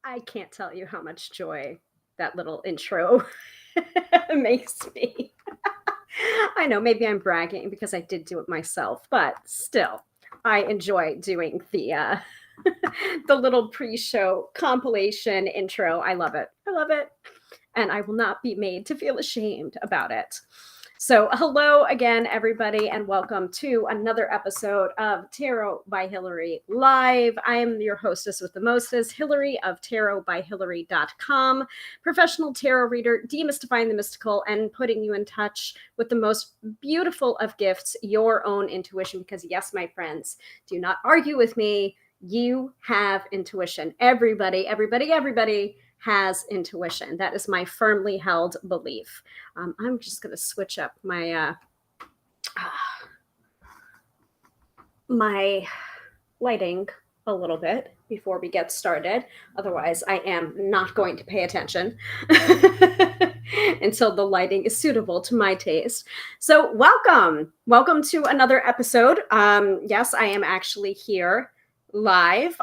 I can't tell you how much joy that little intro makes me. I know maybe I'm bragging because I did do it myself, but still, I enjoy doing the the little pre-show compilation intro. I love it. I love it. And I will not be made to feel ashamed about it. So, hello again, everybody, and welcome to another episode of Tarot by Hilary Live. I am your hostess with the mostest, Hilary of tarotbyhilary.com, professional tarot reader, demystifying the mystical and putting you in touch with the most beautiful of gifts, your own intuition. Because, yes, my friends, do not argue with me. You have intuition. Everybody has intuition. That is my firmly held belief. I'm just going to switch up my lighting a little bit before we get started. Otherwise, I am not going to pay attention until the lighting is suitable to my taste. So, welcome to another episode. Yes, I am actually here live.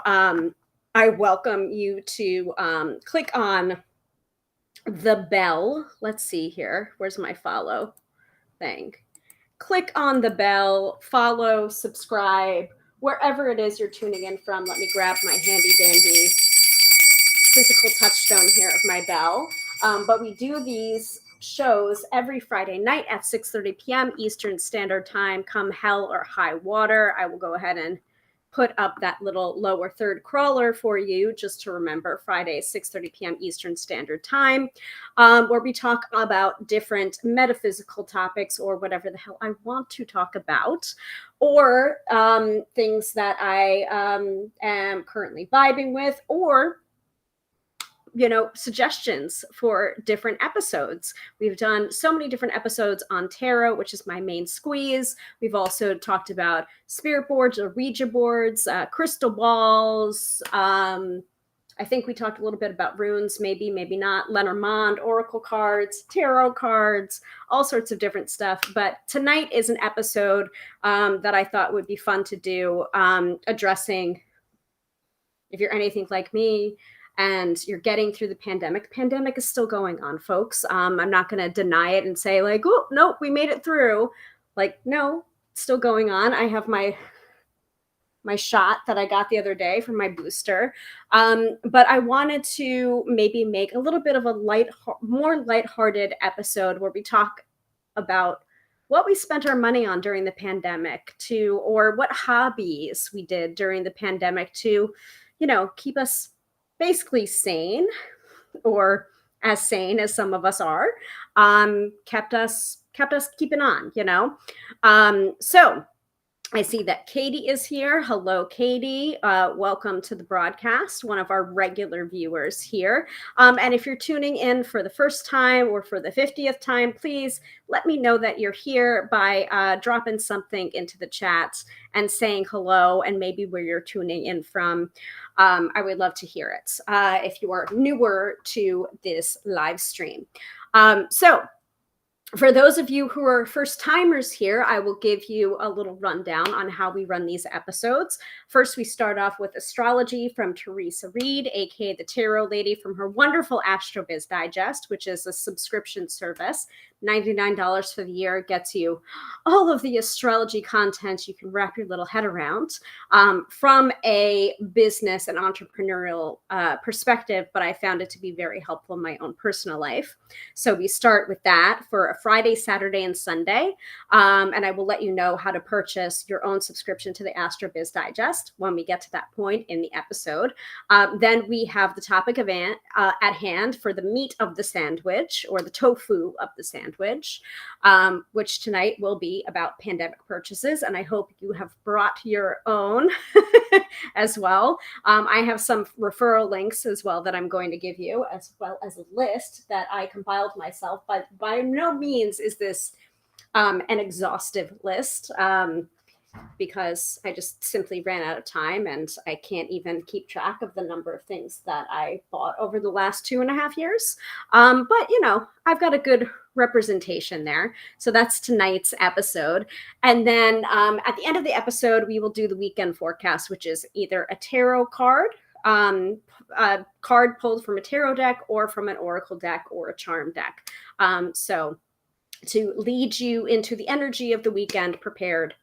I welcome you to click on the bell. Let's see here. Where's my follow thing? Click on the bell, follow, subscribe, wherever it is you're tuning in from. Let me grab my handy dandy physical touchstone here of my bell. But we do these shows every Friday night at 6:30 p.m. Eastern Standard Time. Come hell or high water, I will go ahead and put up that little lower third crawler for you just to remember. Friday, 6:30 p.m. Eastern Standard Time, where we talk about different metaphysical topics or whatever the hell I want to talk about, or things that I am currently vibing with, or suggestions for different episodes. We've done so many different episodes on tarot, which is my main squeeze. We've also talked about spirit boards or Ouija boards, crystal balls. I think we talked a little bit about runes, maybe not, Lenormand, oracle cards, tarot cards, all sorts of different stuff. But tonight is an episode that I thought would be fun to do, addressing, if you're anything like me, and you're getting through the pandemic is still going on, folks. I'm not going to deny it and say like, oh, nope, we made it through. Like, no, it's still going on. I have my shot that I got the other day from my booster. But I wanted to maybe make a little bit of a more lighthearted episode where we talk about what we spent our money on during the pandemic, or what hobbies we did during the pandemic to, keep us basically sane, or as sane as some of us are, kept us keeping on. So I see that Katie is here. Hello, Katie. Welcome to the broadcast, one of our regular viewers here. And if you're tuning in for the first time or for the 50th time, please let me know that you're here by dropping something into the chat and saying hello and maybe where you're tuning in from. I would love to hear it if you are newer to this live stream. So for those of you who are first timers here, I will give you a little rundown on how we run these episodes. First, we start off with astrology from Teresa Reed, aka the Tarot Lady, from her wonderful AstroBiz Digest, which is a subscription service. $99 for the year gets you all of the astrology content you can wrap your little head around, from a business and entrepreneurial perspective, but I found it to be very helpful in my own personal life. So we start with that for a Friday, Saturday, and Sunday. And I will let you know how to purchase your own subscription to the AstroBiz Digest when we get to that point in the episode. Then we have the topic at hand for the meat of the sandwich, or the tofu of the sandwich, which tonight will be about pandemic purchases. And I hope you have brought your own as well. I have some referral links as well that I'm going to give you, as well as a list that I compiled myself. But by no means is this an exhaustive list, because I just simply ran out of time and I can't even keep track of the number of things that I bought over the last 2.5 years. But, I've got a good representation there. So that's tonight's episode. And then at the end of the episode, we will do the weekend forecast, which is either a tarot card a card pulled from a tarot deck or from an oracle deck or a charm deck. So to lead you into the energy of the weekend prepared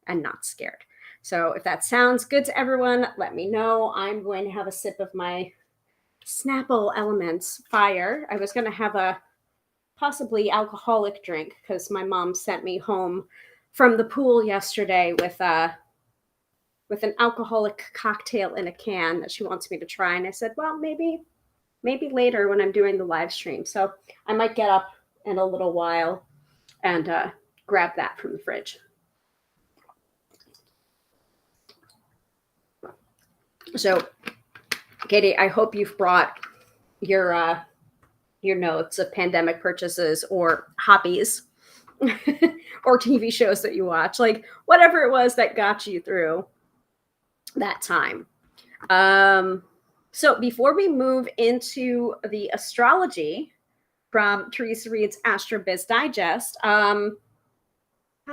and not scared. So if that sounds good to everyone, let me know. I'm going to have a sip of my Snapple Elements Fire. I was going to have a possibly alcoholic drink because my mom sent me home from the pool yesterday with an alcoholic cocktail in a can that she wants me to try. And I said, well, maybe later when I'm doing the live stream. So I might get up in a little while and grab that from the fridge. So, Katie, I hope you've brought your notes of pandemic purchases or hobbies or TV shows that you watch, like whatever it was that got you through that time. So before we move into the astrology from Teresa Reed's Astro Biz Digest, how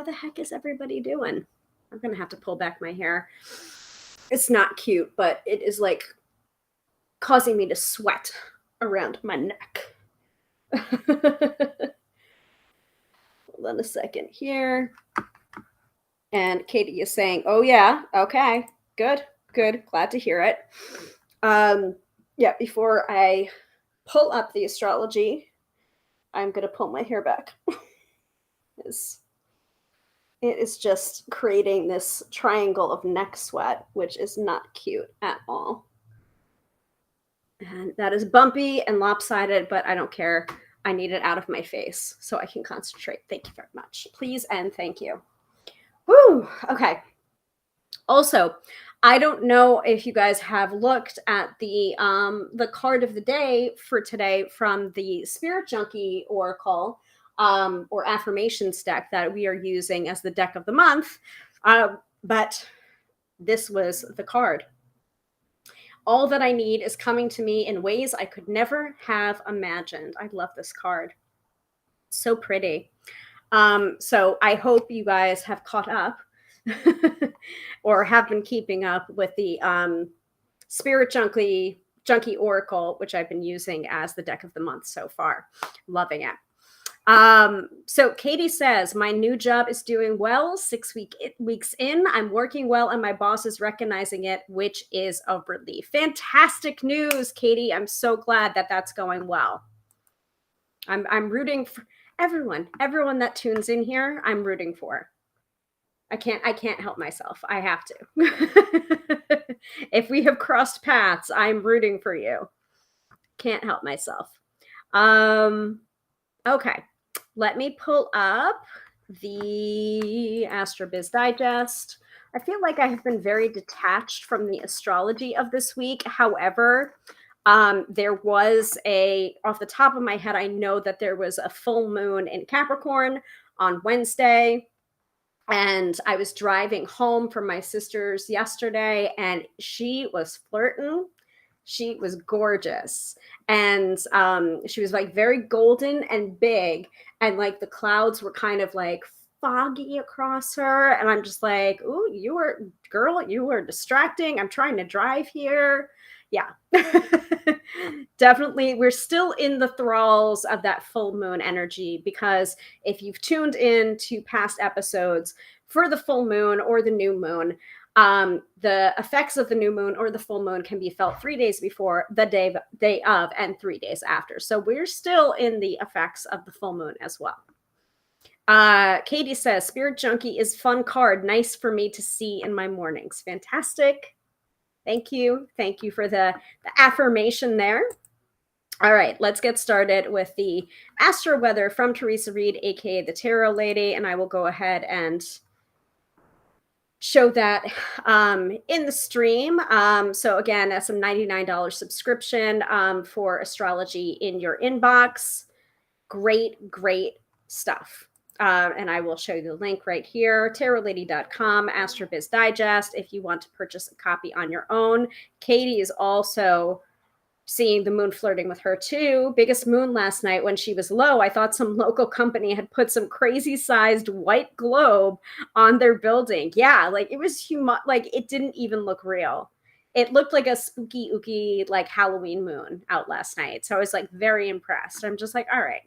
the heck is everybody doing? I'm going to have to pull back my hair. It's not cute, but it is like causing me to sweat around my neck. Hold on a second here. And Katie is saying, oh yeah, okay, good. Glad to hear it. Yeah, before I pull up the astrology, I'm going to pull my hair back. It is just creating this triangle of neck sweat, which is not cute at all. And that is bumpy and lopsided, but I don't care. I need it out of my face so I can concentrate. Thank you very much. Please and thank you. Woo! Okay. Also, I don't know if you guys have looked at the card of the day for today from the Spirit Junkie Oracle or affirmations deck that we are using as the deck of the month. But this was the card. All that I need is coming to me in ways I could never have imagined. I love this card. So pretty. So I hope you guys have caught up or have been keeping up with the Spirit Junkie Oracle, which I've been using as the deck of the month so far. Loving it. So Katie says, my new job is doing well. 6 weeks in, I'm working well and my boss is recognizing it, which is a relief. Fantastic news, Katie. I'm so glad that that's going well. I'm rooting for everyone that tunes in here. I'm rooting for. I can't help myself. I have to. If we have crossed paths, I'm rooting for you. Can't help myself. Okay. Let me pull up the Astro Biz Digest. I feel like I have been very detached from the astrology of this week. However, there was off the top of my head, I know that there was a full moon in Capricorn on Wednesday. And I was driving home from my sister's yesterday and she was flirting. She was gorgeous. And she was like very golden and big. And like the clouds were kind of like foggy across her. And I'm just like, ooh, you were distracting. I'm trying to drive here. Yeah. Definitely. We're still in the thralls of that full moon energy, because if you've tuned in to past episodes for the full moon or the new moon, the effects of the new moon or the full moon can be felt 3 days before, the day of, and 3 days after. So we're still in the effects of the full moon as well. Katie says, Spirit Junkie is fun card. Nice for me to see in my mornings. Fantastic. Thank you. Thank you for the affirmation there. All right, let's get started with the astro-weather from Teresa Reed, aka the Tarot Lady, and I will go ahead and show that in the stream. So again, that's a $99 subscription for astrology in your inbox. Great stuff. And I will show you the link right here, tarotlady.com, AstroBiz Digest, if you want to purchase a copy on your own. Katie is also seeing the moon flirting with her too. Biggest moon last night when she was low. I thought some local company had put some crazy sized white globe on their building. Yeah, like it was like it didn't even look real. it looked like a spooky, ooky, like Halloween moon out last night. So I was like very impressed. I'm just like, all right,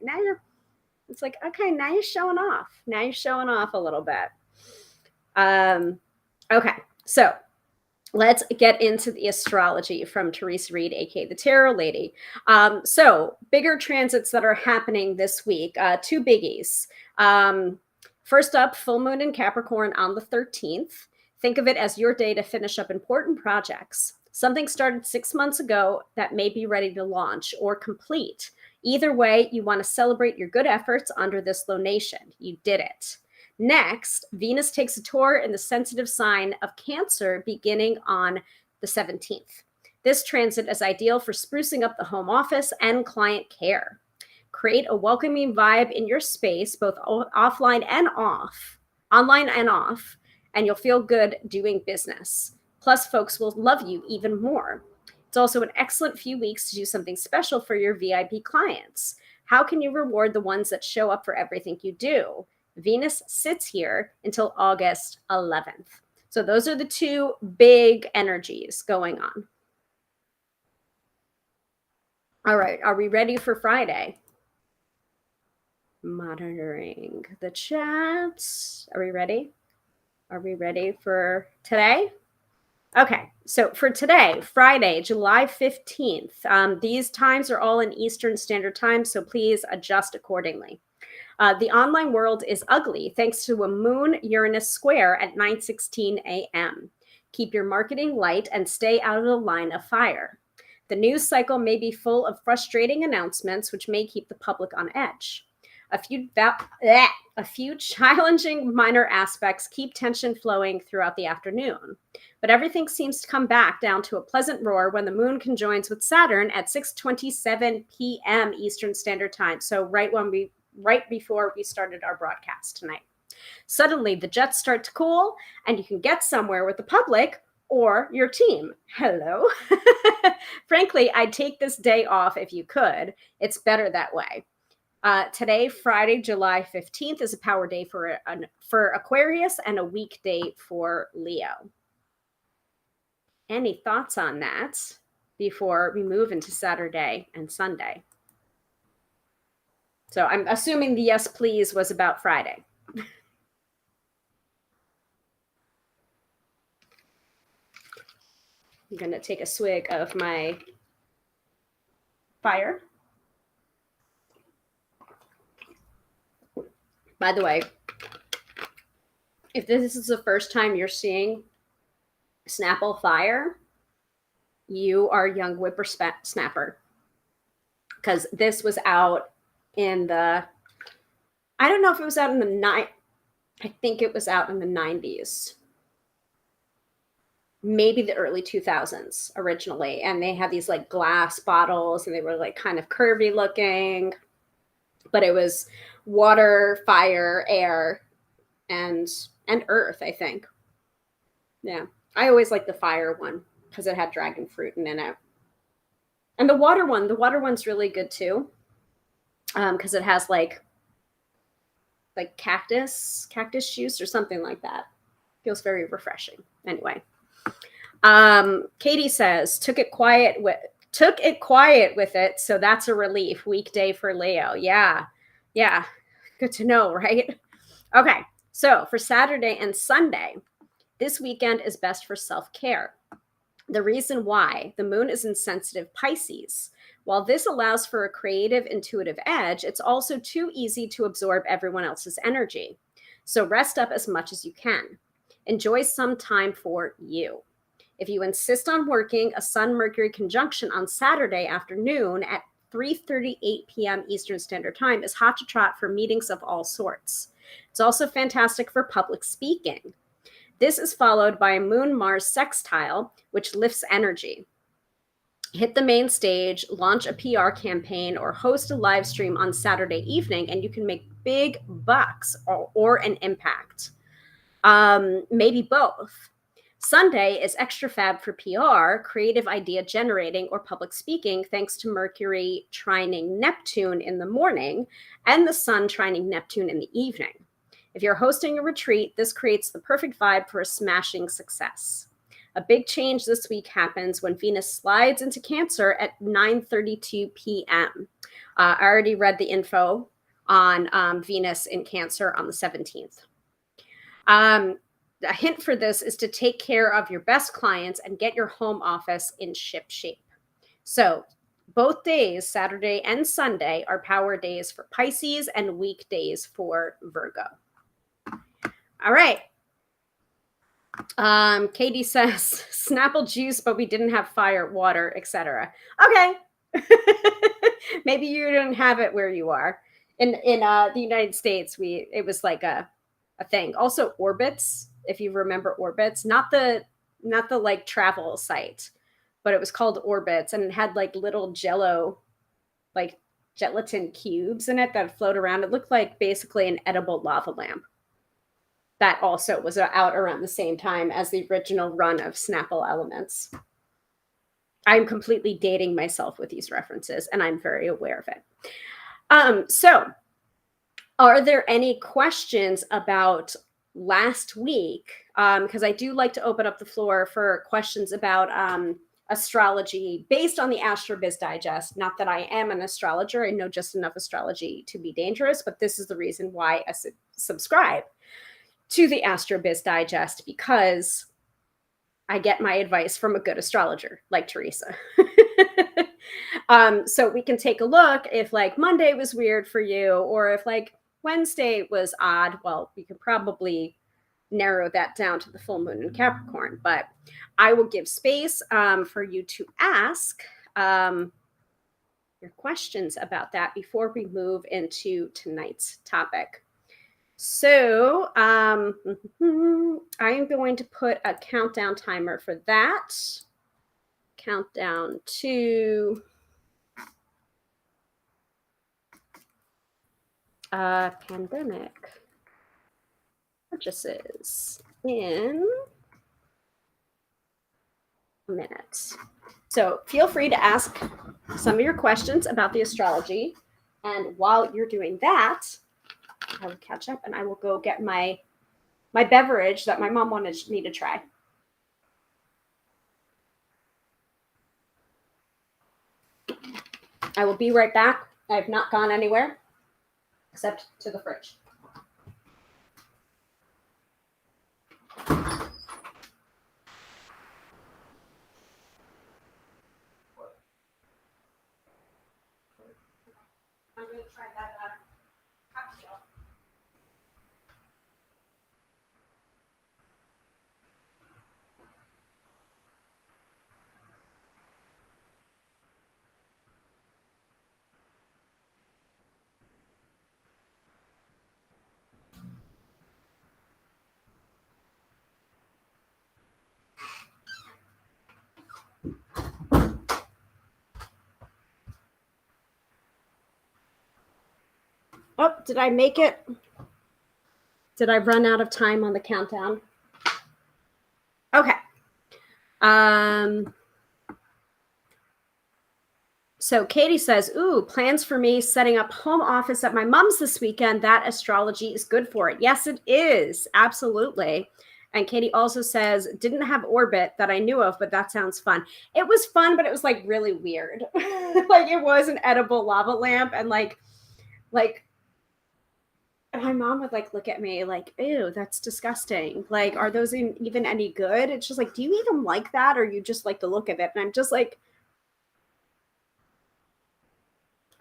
it's like, okay, now you're showing off. Now you're showing off a little bit. Okay, so let's get into the astrology from Teresa Reed, aka the Tarot Lady. So bigger transits that are happening this week. Two biggies. First up, full moon in Capricorn on the 13th. Think of it as your day to finish up important projects. Something started 6 months ago that may be ready to launch or complete. Either way, you want to celebrate your good efforts under this lunation. You did it. Next, Venus takes a tour in the sensitive sign of Cancer beginning on the 17th. This transit is ideal for sprucing up the home office and client care. Create a welcoming vibe in your space, both offline and off, online and off, and you'll feel good doing business. Plus, folks will love you even more. It's also an excellent few weeks to do something special for your VIP clients. How can you reward the ones that show up for everything you do? Venus sits here until August 11th. So those are the two big energies going on. All right, are we ready for Friday? Monitoring the chat. Are we ready? Are we ready for today? Okay, so for today, Friday, July 15th, these times are all in Eastern Standard Time, so please adjust accordingly. The online world is ugly thanks to a Moon-Uranus square at 9:16 a.m. Keep your marketing light and stay out of the line of fire. The news cycle may be full of frustrating announcements, which may keep the public on edge. A few challenging minor aspects keep tension flowing throughout the afternoon. But everything seems to come back down to a pleasant roar when the moon conjoins with Saturn at 6:27 p.m. Eastern Standard Time. So right before we started our broadcast tonight. Suddenly, the jets start to cool, and you can get somewhere with the public or your team. Hello. Frankly, I'd take this day off if you could. It's better that way. Today, Friday, July 15th, is a power day for Aquarius and a weekday for Leo. Any thoughts on that before we move into Saturday and Sunday? So I'm assuming the yes, please was about Friday. I'm going to take a swig of my fire. By the way, if this is the first time you're seeing Snapple Fire, you are a young whippersnapper. Because this was out in the, I don't know if it was out in the I think it was out in the 90s. Maybe the early 2000s originally. And they had these like glass bottles and they were like kind of curvy looking. But it was water, fire, air, and earth, I think. Yeah. I always like the fire one because it had dragon fruit in it. And the water one's really good too. Because it has like cactus juice or something like that. Feels very refreshing. Anyway. Katie says, took it quiet with it, so that's a relief. Weekday for Leo. Yeah. Good to know, right? Okay, so for Saturday and Sunday, this weekend is best for self-care. The reason why: the moon is in sensitive Pisces. While this allows for a creative, intuitive edge, it's also too easy to absorb everyone else's energy. So rest up as much as you can. Enjoy some time for you. If you insist on working, a Sun-Mercury conjunction on Saturday afternoon at 3:38 p.m. Eastern Standard Time is hot to trot for meetings of all sorts. It's also fantastic for public speaking. This is followed by a Moon-Mars sextile, which lifts energy. Hit the main stage, launch a PR campaign, or host a live stream on Saturday evening, and you can make big bucks or an impact. Maybe both. Sunday is extra fab for PR, creative idea generating, or public speaking, thanks to Mercury trining Neptune in the morning and the Sun trining Neptune in the evening. If you're hosting a retreat, this creates the perfect vibe for a smashing success. A big change this week happens when Venus slides into Cancer at 9:32 p.m. I already read the info on Venus in Cancer on the 17th. A hint for this is to take care of your best clients and get your home office in ship shape. So both days, Saturday and Sunday, are power days for Pisces and weekdays for Virgo. All right. Katie says Snapple juice, but we didn't have fire, water, etc. Okay. Maybe you didn't have it where you are. In the United States, it was like a thing. Also, Orbitz, if you remember Orbitz, not the like travel site, but it was called Orbitz, and it had like little jello, like gelatin cubes in it that float around. It looked like basically an edible lava lamp. That also was out around the same time as the original run of Snapple Elements. I'm completely dating myself with these references, and I'm very aware of it. So are there any questions about last week? Because I do like to open up the floor for questions about astrology based on the AstroBiz Digest. Not that I am an astrologer. I know just enough astrology to be dangerous, but this is the reason why I subscribe to the AstroBiz Digest, because I get my advice from a good astrologer like Teresa. So we can take a look if like Monday was weird for you, or if like Wednesday was odd. Well, we could probably narrow that down to the full moon in Capricorn, but I will give space for you to ask your questions about that before we move into tonight's topic. So I am going to put a countdown timer for that. Countdown to pandemic purchases in a minute. So feel free to ask some of your questions about the astrology. And while you're doing that, I will catch up and I will go get my beverage that my mom wanted me to try. I will be right back. I have not gone anywhere except to the fridge. I'm going to try that cocktail. Oh, did I make it? Did I run out of time on the countdown? Okay. So Katie says, ooh, plans for me setting up home office at my mom's this weekend. That astrology is good for it. Yes, it is. Absolutely. And Katie also says, didn't have orbit that I knew of, but that sounds fun. It was fun, but it was like really weird. Like it was an edible lava lamp, and like my mom would like look at me like, ew, that's disgusting. Like, are those even any good? It's just like, do you even like that, or you just like the look of it? And I'm just like,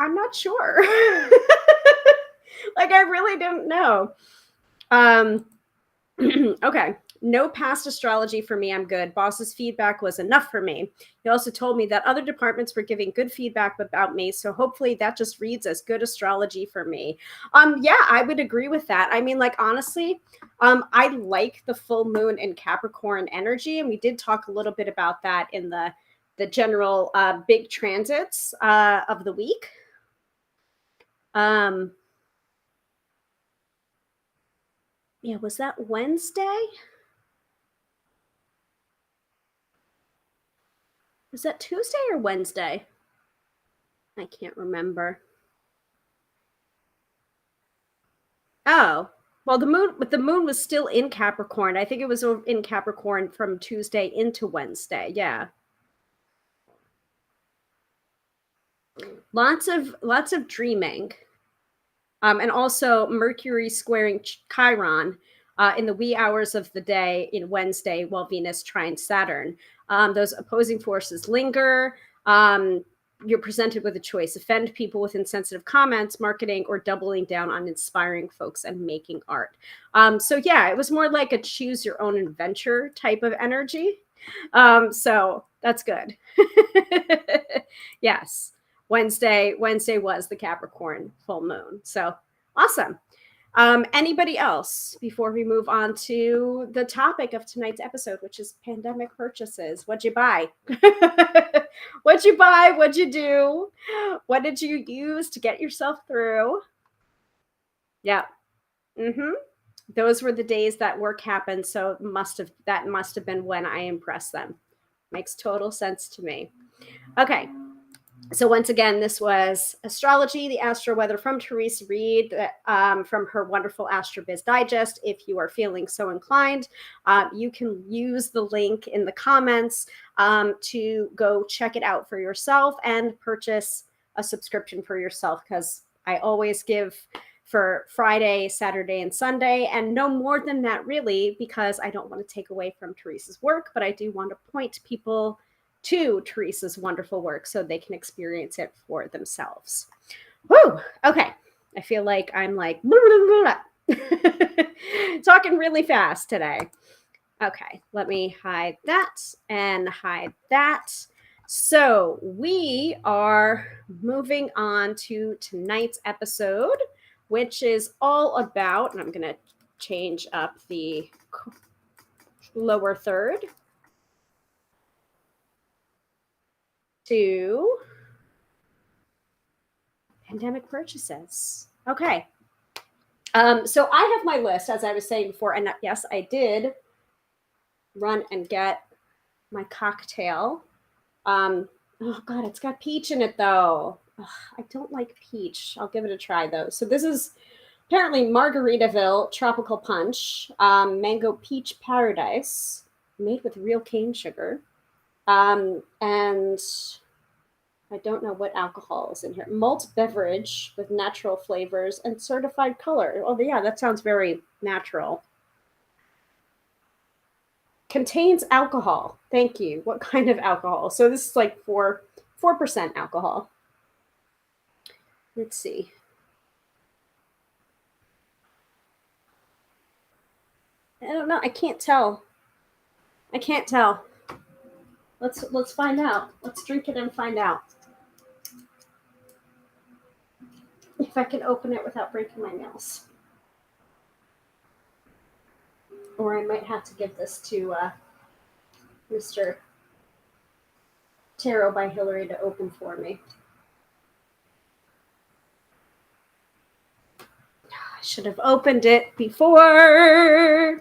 I'm not sure. Like, I really don't know. Okay. No past astrology for me. I'm good. Boss's feedback was enough for me. He also told me that other departments were giving good feedback about me. So hopefully that just reads as good astrology for me. Yeah, I would agree with that. I mean, like, honestly, I like the full moon in Capricorn energy. And we did talk a little bit about that in the general big transits of the week. Yeah, was that Wednesday? Was that Tuesday or Wednesday? I can't remember. Oh, Well, the moon was still in Capricorn. I think it was in Capricorn from Tuesday into Wednesday. Yeah. Lots of dreaming. And also Mercury squaring Chiron in the wee hours of the day in Wednesday while Venus trines Saturn. Those opposing forces linger. You're presented with a choice: offend people with insensitive comments, marketing, or doubling down on inspiring folks and making art. So yeah, it was more like a choose your own adventure type of energy. So that's good. Yes. Wednesday was the Capricorn full moon. So awesome. Anybody else before we move on to the topic of tonight's episode, which is pandemic purchases? What'd you buy? What'd you buy? What'd you do? What did you use to get yourself through? Yeah. Mm-hmm. Those were the days that work happened. So that must have been when I impressed them. Makes total sense to me. Okay. So once again, this was Astrology, the Astro-Weather from Therese Reed, from her wonderful AstroBiz Digest. If you are feeling so inclined, you can use the link in the comments to go check it out for yourself and purchase a subscription for yourself, because I always give for Friday, Saturday, and Sunday, and no more than that really, because I don't want to take away from Therese's work, but I do want to point people to Theresa's wonderful work so they can experience it for themselves. Woo! Okay. I feel like I'm like blah, blah, blah. Talking really fast today. Okay, let me hide that and hide that. So we are moving on to tonight's episode, which is all about, and I'm going to change up the lower third to pandemic purchases. Okay. So I have my list, as I was saying before, and yes, I did run and get my cocktail. Oh God, it's got peach in it though. Ugh, I don't like peach. I'll give it a try though. So this is apparently Margaritaville Tropical Punch, Mango Peach Paradise, made with real cane sugar. And I don't know what alcohol is in here. Malt beverage with natural flavors and certified color. Oh, yeah, that sounds very natural. Contains alcohol. Thank you. What kind of alcohol? So this is like 4% alcohol. Let's see. I don't know. I can't tell. Let's find out. Let's drink it and find out. If I can open it without breaking my nails. Or I might have to give this to Mr. Tarot by Hilary to open for me. I should have opened it before.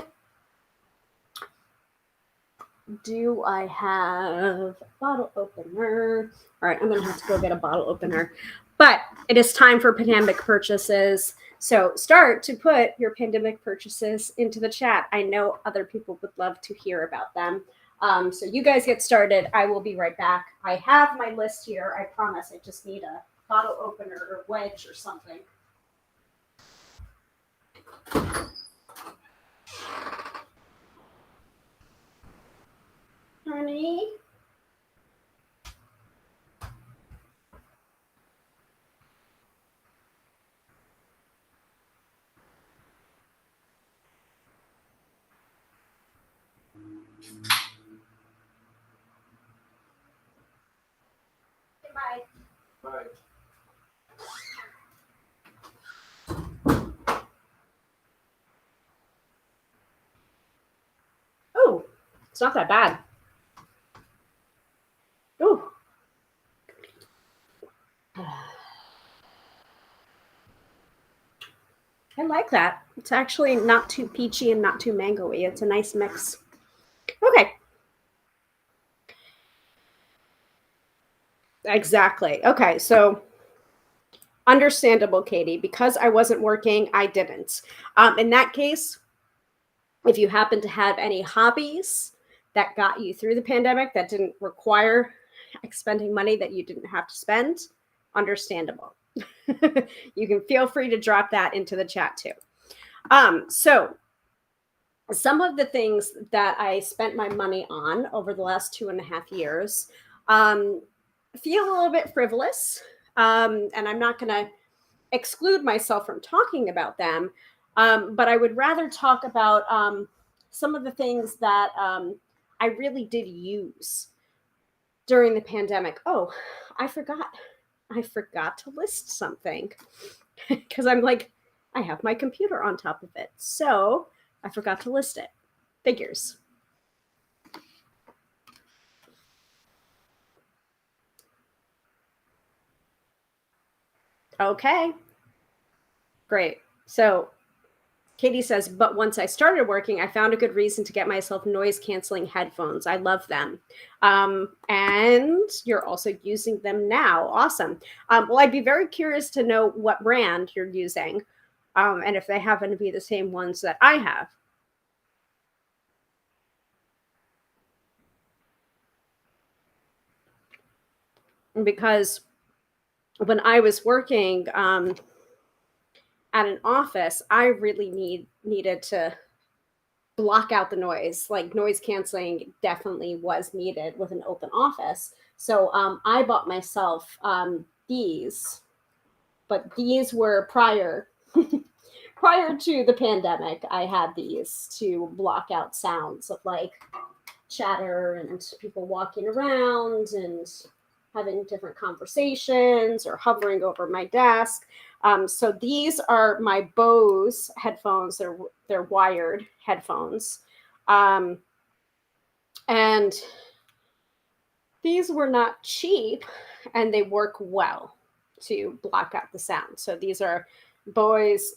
Do I have a bottle opener? All right, I'm going to have to go get a bottle opener. But it is time for pandemic purchases. So start to put your pandemic purchases into the chat. I know other people would love to hear about them. So you guys get started. I will be right back. I have my list here. I promise. I just need a bottle opener or wedge or something. Honey? Bye. Bye. Oh, it's not that bad. Oh. I like that. It's actually not too peachy and not too mango-y. It's a nice mix. Okay. Exactly. Okay, so Understandable, Katie. Because I wasn't working, I didn't. In that case, if you happen to have any hobbies that got you through the pandemic that didn't require expending money that you didn't have to spend, understandable. You can feel free to drop that into the chat too. So some of the things that I spent my money on over the last 2.5 years feel a little bit frivolous, and I'm not going to exclude myself from talking about them, but I would rather talk about some of the things that I really did use during the pandemic. Oh, I forgot to list something because I'm like, I have my computer on top of it. So I forgot to list it. Figures. Okay. Great. So Katie says, but once I started working, I found a good reason to get myself noise canceling headphones. I love them. And you're also using them now. Awesome. Well, I'd be very curious to know what brand you're using, and if they happen to be the same ones that I have. Because when I was working at an office, I really needed to block out the noise. Like noise canceling definitely was needed with an open office. So I bought myself these, but these were prior prior to the pandemic. I had these to block out sounds of like chatter and people walking around and having different conversations or hovering over my desk. So these are my Bose headphones. They're wired headphones, and these were not cheap, and they work well to block out the sound. So these are Bose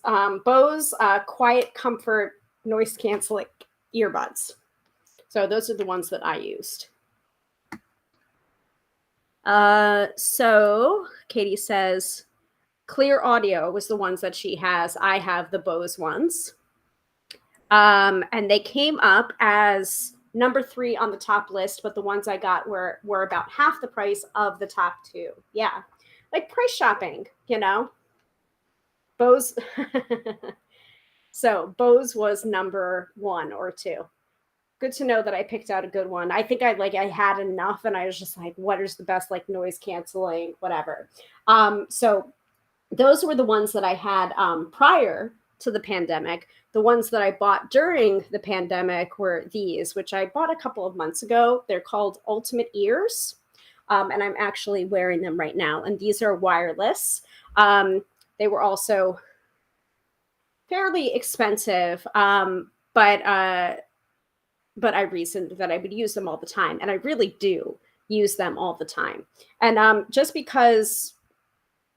Quiet Comfort noise canceling earbuds. So those are the ones that I used. So Katie says Clear Audio was the ones that she has. I have the Bose ones. And they came up as number 3 on the top list, but the ones I got were about half the price of the top 2. Yeah. Like price shopping, Bose. So Bose was number 1 or 2. Good to know that I picked out a good one. I think I had enough, and I was just like, what is the best like noise canceling, whatever. So those were the ones that I had prior to the pandemic. The ones that I bought during the pandemic were these, which I bought a couple of months ago. They're called Ultimate Ears, and I'm actually wearing them right now. And these are wireless. They were also fairly expensive, but I reasoned that I would use them all the time, and I really do use them all the time. And just because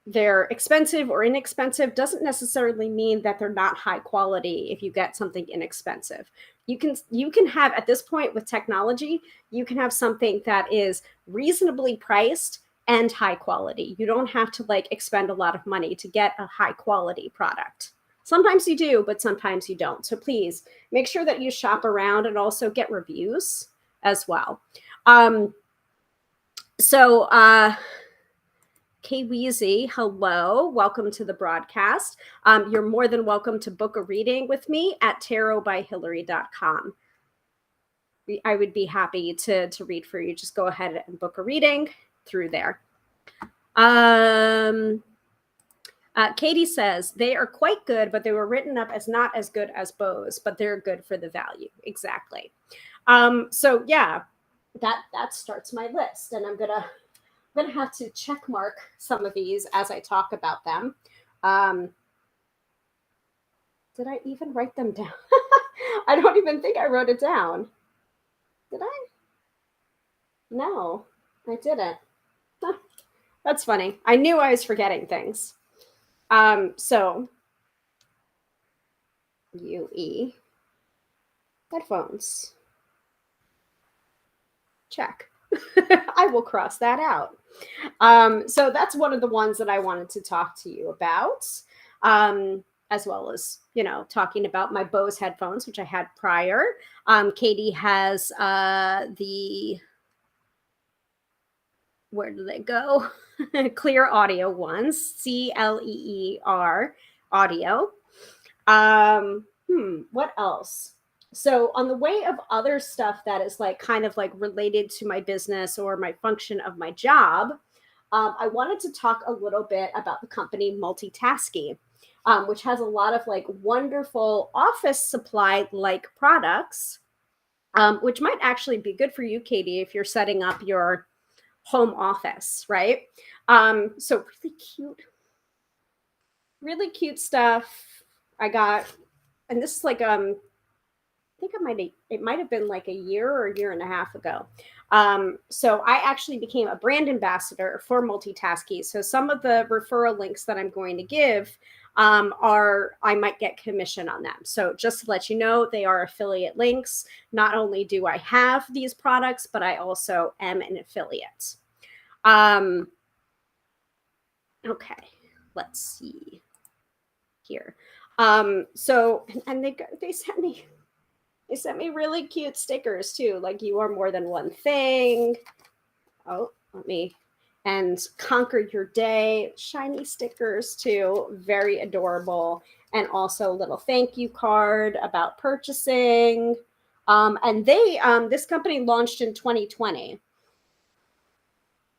they're expensive or inexpensive doesn't necessarily mean that they're not high quality. If you get something inexpensive, you can have, at this point with technology, you can have something that is reasonably priced and high quality. You don't have to like expend a lot of money to get a high quality product. Sometimes you do, but sometimes you don't. So please make sure that you shop around and also get reviews as well. Kay Weezy, hello. Welcome to the broadcast. You're more than welcome to book a reading with me at tarotbyhilary.com. I would be happy to read for you. Just go ahead and book a reading through there. Katie says, they are quite good, but they were written up as not as good as Bose, but they're good for the value. Exactly. So yeah, that starts my list, and I'm gonna have to check mark some of these as I talk about them. Did I even write them down? I don't even think I wrote it down. Did I? No, I didn't. That's funny. I knew I was forgetting things. So UE headphones. Check. I will cross that out. So that's one of the ones that I wanted to talk to you about, as well as, talking about my Bose headphones, which I had prior. Katie has where do they go? Clear audio ones, CLEER audio. What else? So on the way of other stuff that is like kind of like related to my business or my function of my job, I wanted to talk a little bit about the company Multitasky, which has a lot of like wonderful office supply like products, which might actually be good for you, Katie, if you're setting up your home office, right? So really cute stuff. I got, and this is like I think it might have been like a year or a year and a half ago. So I actually became a brand ambassador for Multitasky. So some of the referral links that I'm going to give are I might get commission on them. So just to let you know, they are affiliate links. Not only do I have these products, but I also am an affiliate. Okay, let's see here. So and they sent me really cute stickers too, like you are more than one thing. Oh, and conquer your day. Shiny stickers too, very adorable. And also a little thank you card about purchasing. And this company launched in 2020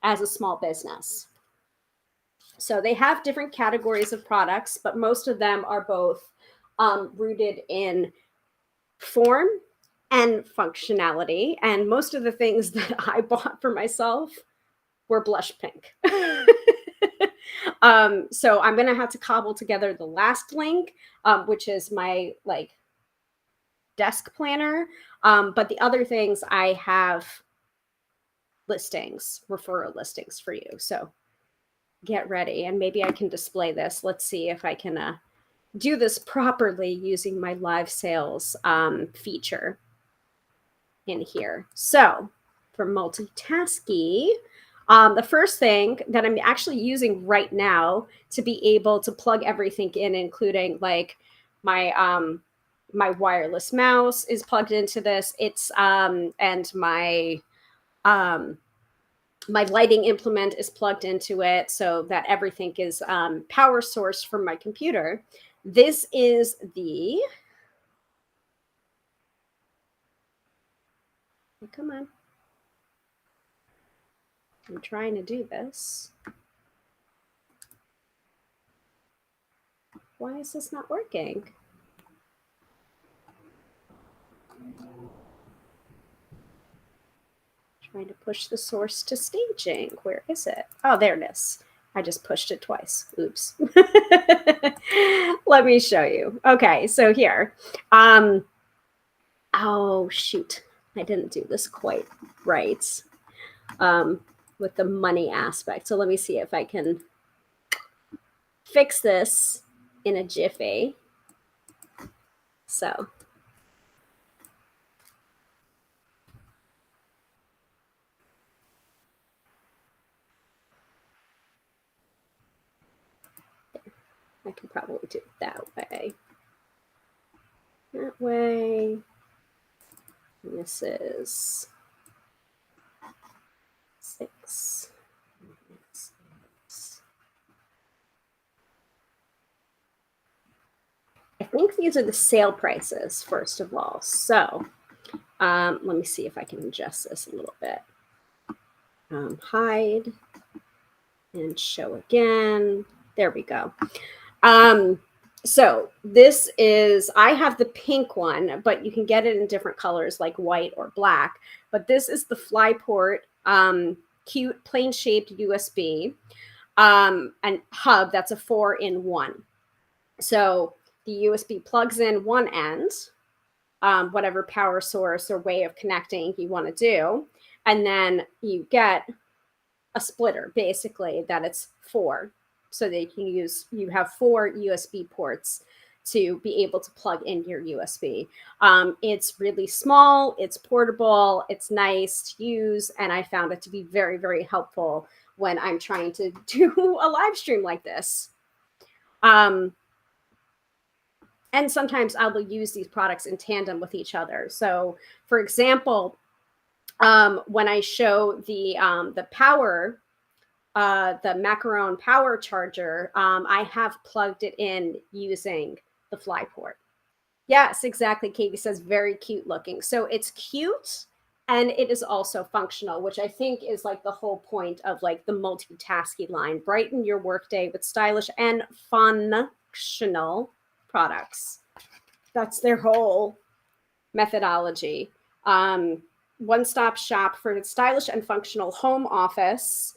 as a small business. So they have different categories of products, but most of them are both rooted in form and functionality. And most of the things that I bought for myself were blush pink. So I'm going to have to cobble together the last link, which is my like desk planner. But the other things I have referral listings for you. So get ready, and maybe I can display this. Let's see if I can do this properly using my live sales feature in here. So for Multitasky, the first thing that I'm actually using right now to be able to plug everything in, including like my wireless mouse is plugged into this. It's and my lighting implement is plugged into it so that everything is power source from my computer. This is come on. I'm trying to do this. Why is this not working? Trying to push the source to staging. Where is it? Oh, there it is. I just pushed it twice. Oops. Let me show you. Okay, so here. Oh, shoot. I didn't do this quite right with the money aspect. So let me see if I can fix this in a jiffy. So I can probably do it that way. That way. This is 6. I think these are the sale prices, first of all. So let me see if I can adjust this a little bit. Hide and show again. There we go. So this is, I have the pink one, but you can get it in different colors like white or black. But this is the Flyport cute plain shaped USB and hub. That's a 4-in-1. So the USB plugs in one end, whatever power source or way of connecting you want to do. And then you get a splitter, basically, that it's 4. So that you have 4 USB ports to be able to plug in your USB. It's really small, it's portable, it's nice to use, and I found it to be very, very helpful when I'm trying to do a live stream like this. And sometimes I will use these products in tandem with each other. So, for example, when I show the power, the macaron power charger, I have plugged it in using the fly port. Yes, exactly. Katie says very cute looking. So it's cute and it is also functional, which I think is like the whole point of like the multitasking line. Brighten your workday with stylish and functional products. That's their whole methodology. One-stop shop for stylish and functional home office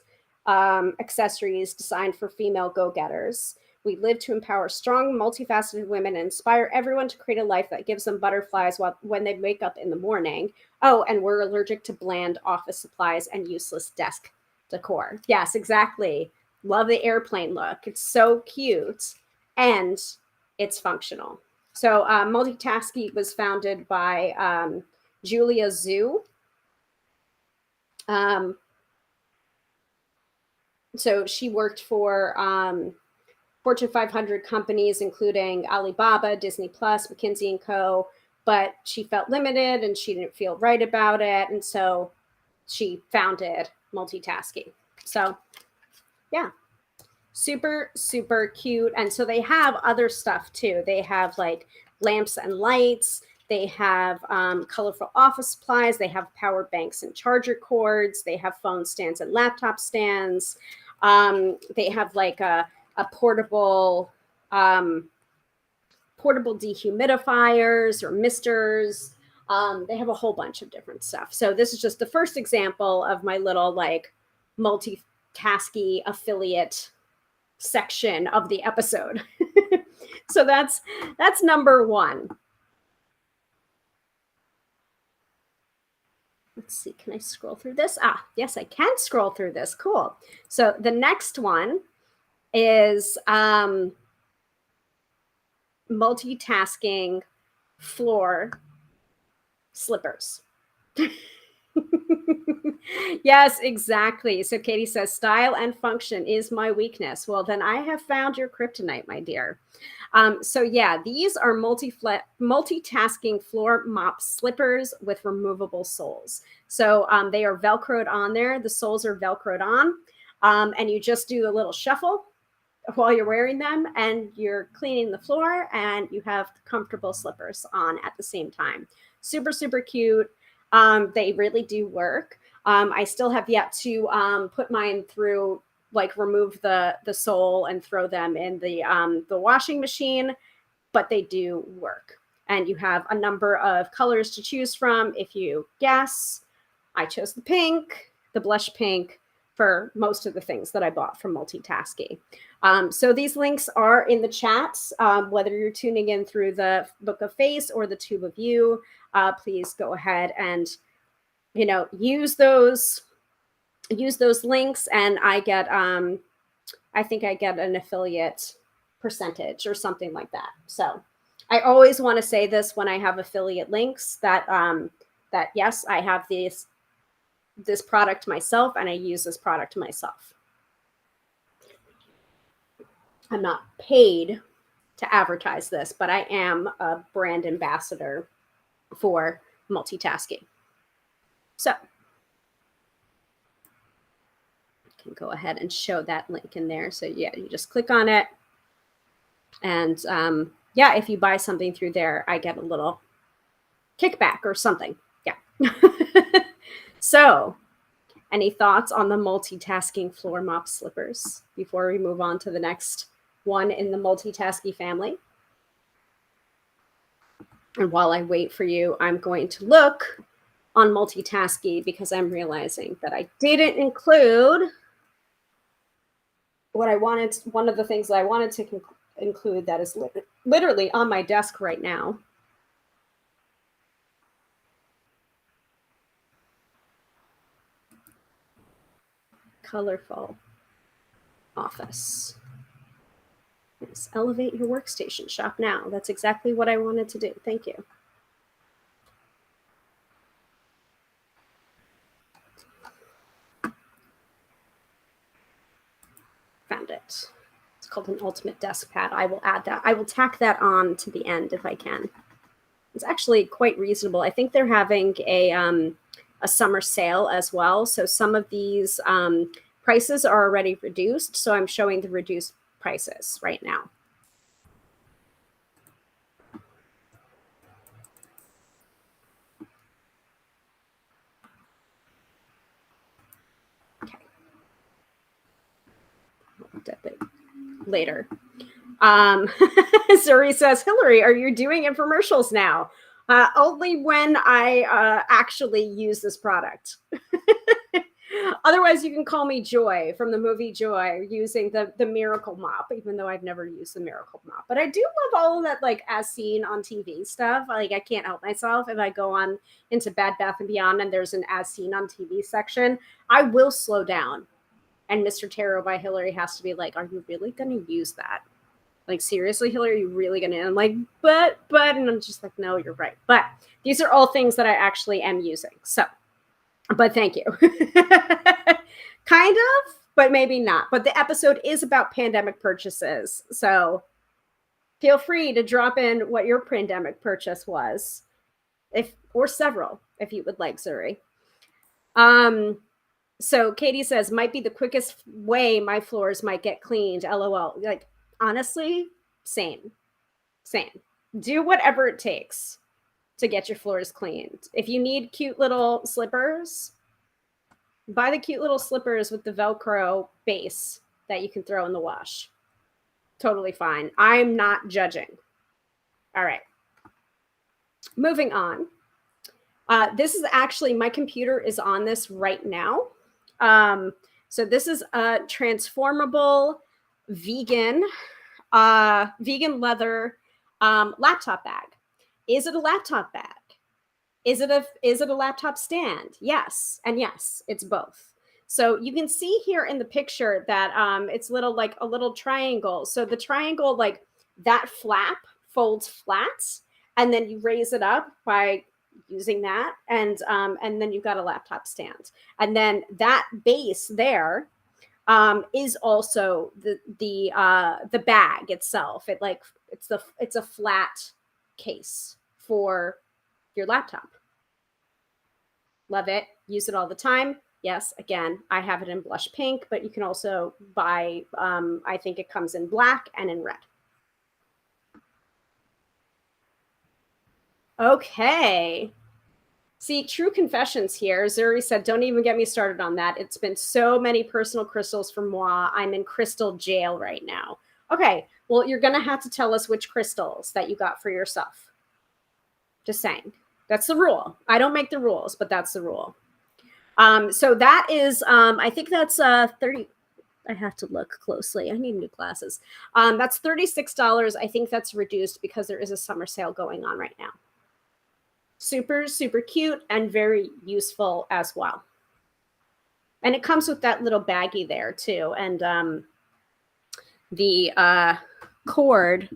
accessories designed for female go-getters. We live to empower strong, multifaceted women and inspire everyone to create a life that gives them butterflies when they wake up in the morning. Oh, and we're allergic to bland office supplies and useless desk decor. Yes, exactly. Love the airplane look. It's so cute and it's functional. So Multitasking was founded by Julia Zhu. So she worked for Fortune 500 companies, including Alibaba, Disney Plus, McKinsey and Co. But she felt limited and she didn't feel right about it. And so she founded Multitasking. So yeah, super, super cute. And so they have other stuff too. They have like lamps and lights. They have colorful office supplies. They have power banks and charger cords. They have phone stands and laptop stands. They have like a portable dehumidifiers or misters. They have a whole bunch of different stuff. So this is just the first example of my little like multitasky affiliate section of the episode. So that's number one. Let's see, can I scroll through this? Yes, I can scroll through this. Cool. So the next one is multitasking floor slippers. Yes, exactly. So Katie says, style and function is my weakness. Well, then I have found your kryptonite, my dear. So yeah, these are multitasking floor mop slippers with removable soles. So they are Velcroed on there. The soles are Velcroed on. And you just do a little shuffle while you're wearing them and you're cleaning the floor and you have comfortable slippers on at the same time. Super, super cute. They really do work. I still have yet to put mine through, like remove the sole and throw them in the washing machine, but they do work. And you have a number of colors to choose from. If you guess, I chose the pink, the blush pink, for most of the things that I bought from Multitasking. So these links are in the chat. Whether you're tuning in through the Book of Face or the Tube of You, please go ahead and use those links, and I get I think I get an affiliate percentage or something like that. So I always want to say this when I have affiliate links, that that yes, I have this product myself and I use this product myself. I'm not paid to advertise this, but I am a brand ambassador for Multitasking. So I can go ahead and show that link in there. So yeah, you just click on it. And yeah, if you buy something through there, I get a little kickback or something. Yeah. So any thoughts on the multitasking floor mop slippers before we move on to the next one in the multitasking family? And while I wait for you, I'm going to look on Multitasking because I'm realizing that I didn't include what I wanted. One of the things that I wanted to include that is literally on my desk right now. Colorful office. Nice. Elevate your workstation. Shop now. That's exactly what I wanted to do. Thank you. Found it. It's called an ultimate desk pad. I will add that. I will tack that on to the end if I can. It's actually quite reasonable. I think they're having a summer sale as well. So some of these prices are already reduced. So I'm showing the reduced prices right now. Okay. I'll dip it later. Zuri says, Hilary, are you doing infomercials now? Only when I actually use this product. Otherwise, you can call me Joy from the movie Joy, using the Miracle Mop, even though I've never used the Miracle Mop. But I do love all of that, like, as seen on TV stuff. Like, I can't help myself. If I go on into Bed Bath & Beyond and there's an as seen on TV section, I will slow down. And Mr. Tarot by Hilary has to be like, are you really going to use that? Like, seriously, Hilary, are you really going to? And I'm like, but, and I'm just like, no, you're right. But these are all things that I actually am using. So, but thank you. Kind of, but maybe not. But the episode is about pandemic purchases. So feel free to drop in what your pandemic purchase was, or several, if you would like, Zuri. So Katie says, might be the quickest way my floors might get cleaned. LOL. Like, honestly, same. Do whatever it takes to get your floors cleaned. If you need cute little slippers, buy the cute little slippers with the Velcro base that you can throw in the wash. Totally fine. I'm not judging. All right. Moving on. This is actually, my computer is on this right now. So this is a transformable vegan leather laptop bag. Is it a laptop bag? Is it a laptop stand? Yes. And yes, it's both. So you can see here in the picture that it's like a little triangle. So the triangle, like that flap folds flat, and then you raise it up by using that, and then you've got a laptop stand. And then that base there is also the bag itself. It's a flat case for your laptop. Love it. Use it all the time. Yes, again, I have it in blush pink, but you can also buy, I think it comes in black and in red. Okay. See, true confessions here. Zuri said, don't even get me started on that. It's been so many personal crystals for moi. I'm in crystal jail right now. Okay, well, you're going to have to tell us which crystals that you got for yourself. Just saying. That's the rule. I don't make the rules, but that's the rule. So that is, I think that's 30. I have to look closely. I need new glasses. That's $36. I think that's reduced because there is a summer sale going on right now. Super, super cute and very useful as well. And it comes with that little baggie there too. And the cord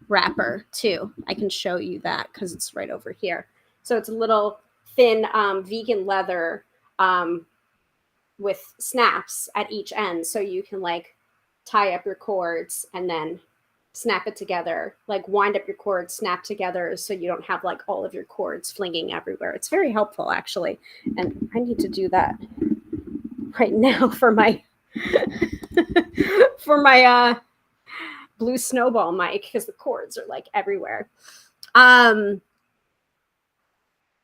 wrapper too. I can show you that because it's right over here. So it's a little thin vegan leather with snaps at each end. So you can like tie up your cords and then snap it together, like wind up your cords, snap together so you don't have like all of your cords flinging everywhere. It's very helpful actually. And I need to do that right now for my blue snowball mic because the cords are like everywhere.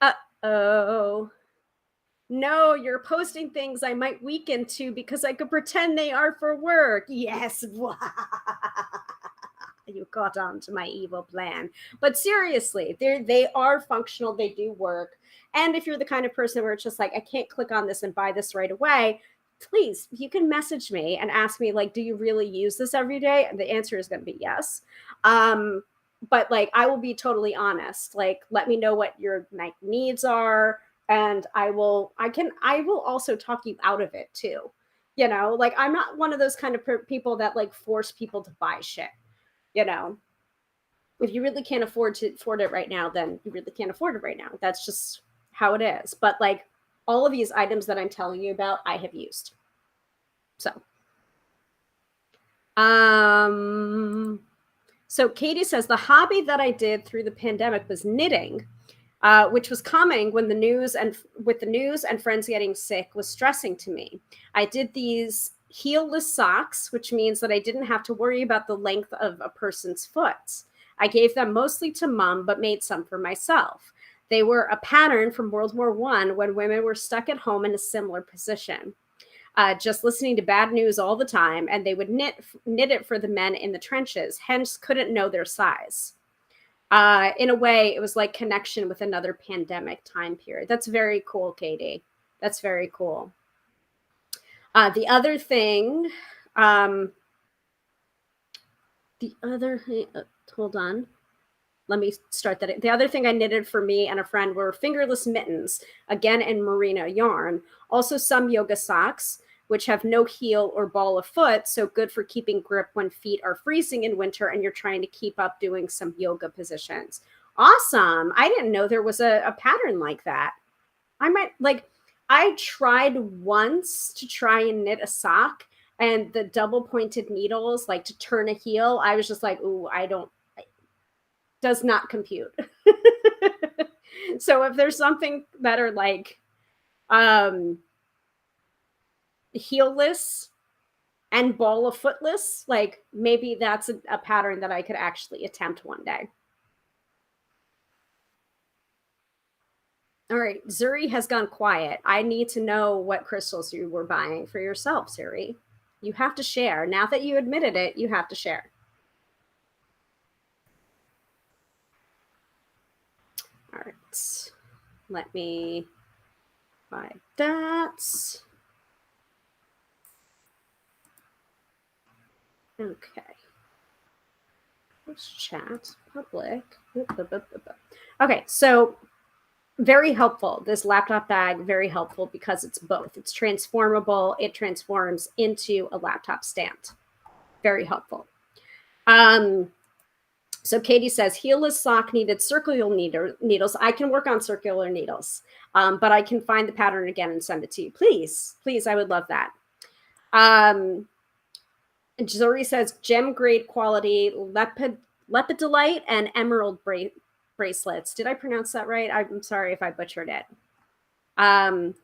Uh-oh. No, you're posting things I might weaken to because I could pretend they are for work. Yes. You caught on to my evil plan. But seriously, they are functional. They do work. And if you're the kind of person where it's just like, I can't click on this and buy this right away, please, you can message me and ask me, like, do you really use this every day? And the answer is going to be yes. But like, I will be totally honest. Like, let me know what your needs are. And I will also talk you out of it too. You know, like I'm not one of those kind of people that like force people to buy shit. You know, if you really can't afford it right now, then you really can't afford it right now. That's just how it is. But like all of these items that I'm telling you about, I have used. So, um, so Katie says the hobby that I did through the pandemic was knitting, which was coming when the news and with the news and friends getting sick was stressing to me. I did these heelless socks, which means that I didn't have to worry about the length of a person's foot. I gave them mostly to mom, but made some for myself. They were a pattern from World War I when women were stuck at home in a similar position. Just listening to bad news all the time, and they would knit it for the men in the trenches, hence couldn't know their size. In a way, it was like connection with another pandemic time period. That's very cool, Katie. That's very cool. The other thing, um, the other thing, hold on. Let me start that. The other thing I knitted for me and a friend were fingerless mittens, again in merino yarn. Also, some yoga socks, which have no heel or ball of foot, so good for keeping grip when feet are freezing in winter and you're trying to keep up doing some yoga positions. Awesome. I didn't know there was a pattern like that. I might like, I tried once to try and knit a sock, and the double pointed needles, like to turn a heel, I was just like, ooh, I don't, does not compute. So if there's something that are like um heelless and ball of footless, like maybe that's a pattern that I could actually attempt one day. All right, Zuri has gone quiet. I need to know what crystals you were buying for yourself, Zuri. You have to share. Now that you admitted it, you have to share. All right, let me buy that. Okay. Chat public. Okay, so very helpful. This laptop bag, very helpful because it's both. It's transformable. It transforms into a laptop stand. Very helpful. So Katie says, heelless sock needed circular needles. I can work on circular needles, but I can find the pattern again and send it to you. Please, please, I would love that. Zuri says, gem grade quality lepidolite and emerald bracelets. Did I pronounce that right? I'm sorry if I butchered it. AAA,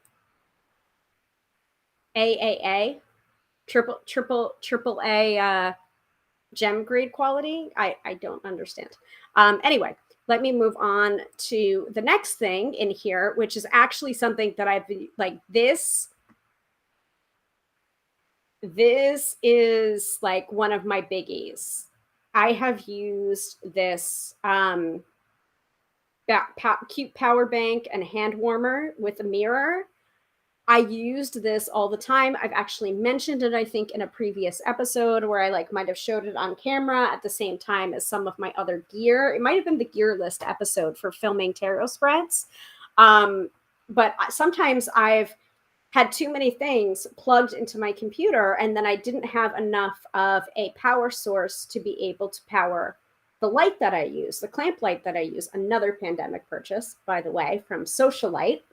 triple A gem grade quality. I don't understand. Anyway, let me move on to the next thing in here, which is actually something that I've been like this. This is like one of my biggies. I have used this cute power bank and hand warmer with a mirror. I used this all the time. I've actually mentioned it, I think, in a previous episode where I like might have showed it on camera at the same time as some of my other gear. It might have been the gear list episode for filming tarot spreads. But sometimes I've had too many things plugged into my computer, and then I didn't have enough of a power source to be able to power the light that I use, the clamp light that I use, another pandemic purchase, by the way, from Socialite.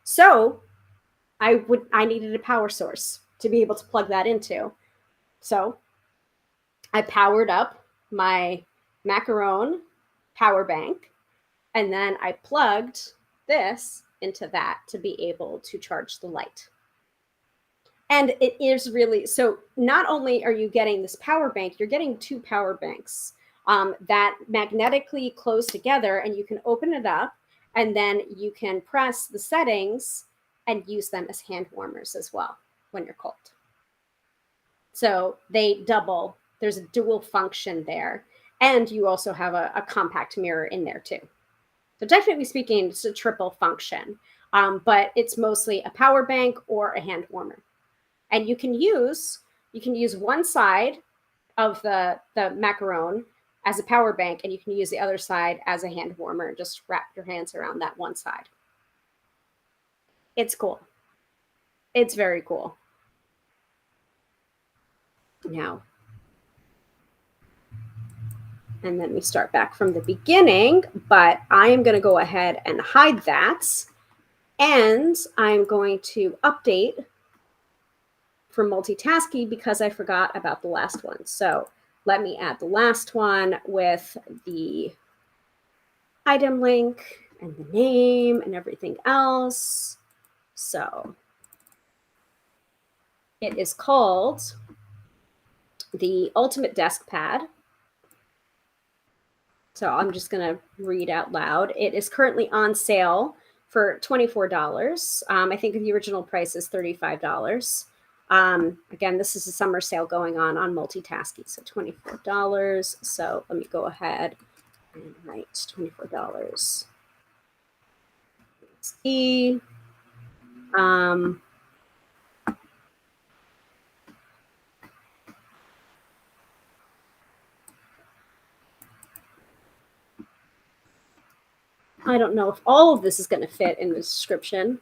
So I needed a power source to be able to plug that into. So I powered up my macaron power bank, and then I plugged this into that to be able to charge the light. And it is really, so not only are you getting this power bank, you're getting two power banks that magnetically close together, and you can open it up, and then you can press the settings and use them as hand warmers as well when you're cold. So they double, there's a dual function there. And you also have a compact mirror in there too. So technically speaking, it's a triple function, but it's mostly a power bank or a hand warmer. And you can use one side of the macaron as a power bank, and you can use the other side as a hand warmer. Just wrap your hands around that one side. It's cool. It's very cool. Now, And then we start back from the beginning, but I am going to go ahead and hide that. And I'm going to update for multitasking because I forgot about the last one. So let me add the last one with the item link and the name and everything else. So it is called the Ultimate Desk Pad. So I'm just going to read out loud. It is currently on sale for $24. I think the original price is $35. Again, this is a summer sale going on multitasking. So $24. So let me go ahead and write $24. See. I don't know if all of this is going to fit in the description.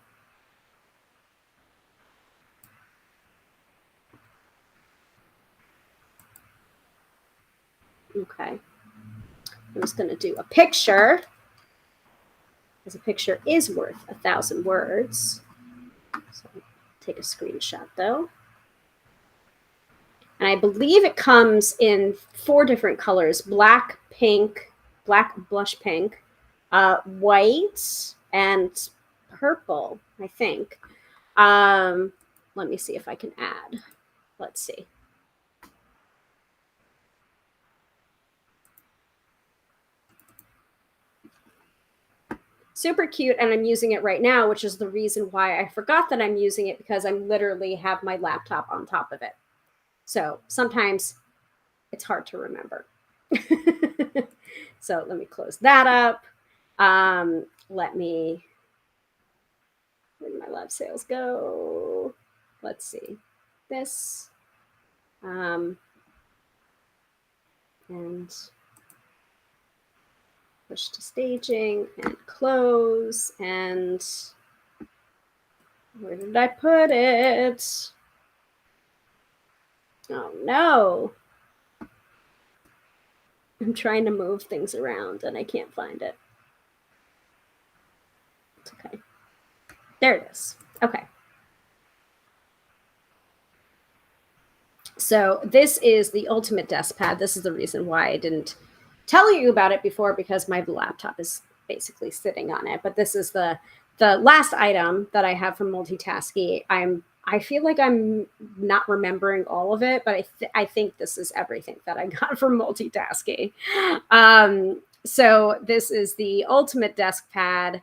Okay. I'm just going to do a picture, because a picture is worth 1,000 words. So take a screenshot though. And I believe it comes in 4 different colors: black, pink, black blush pink, white, and purple, I think. Let me see if I can add. Let's see. Super cute, and I'm using it right now, which is the reason why I forgot that I'm using it, because I literally have my laptop on top of it. So sometimes it's hard to remember. So let me close that up. Let me, where did my live sales go? Let's see. This. And push to staging and close. And where did I put it? Oh no. I'm trying to move things around and I can't find it. It's okay. There it is. Okay. So this is the Ultimate Desk Pad. This is the reason why I didn't tell you about it before, because my laptop is basically sitting on it. But this is the last item that I have from multitasking. I feel like I'm not remembering all of it, but I think this is everything that I got from multitasking. So this is the Ultimate Desk Pad.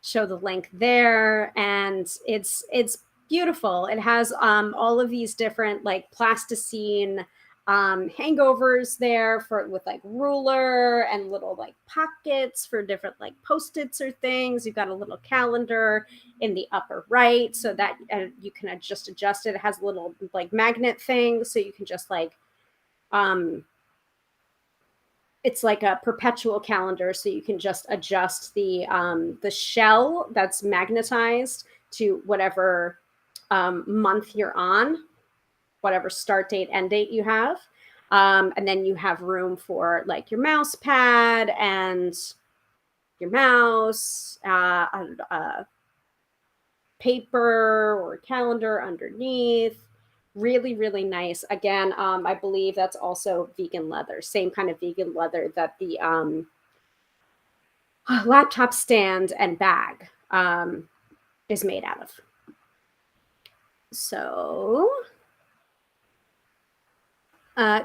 Show the link there, and it's beautiful. It has all of these different like plasticine hangovers there for with like ruler and little like pockets for different like post-its or things. You've got a little calendar in the upper right, so that you can just adjust it. It has a little like magnet thing, so you can just like it's like a perpetual calendar, so you can just adjust the shell that's magnetized to whatever month you're on, whatever start date, end date you have. And then you have room for like your mouse pad and your mouse, paper or calendar underneath. Really, really nice. Again, I believe that's also vegan leather, same kind of vegan leather that the laptop stand and bag is made out of. So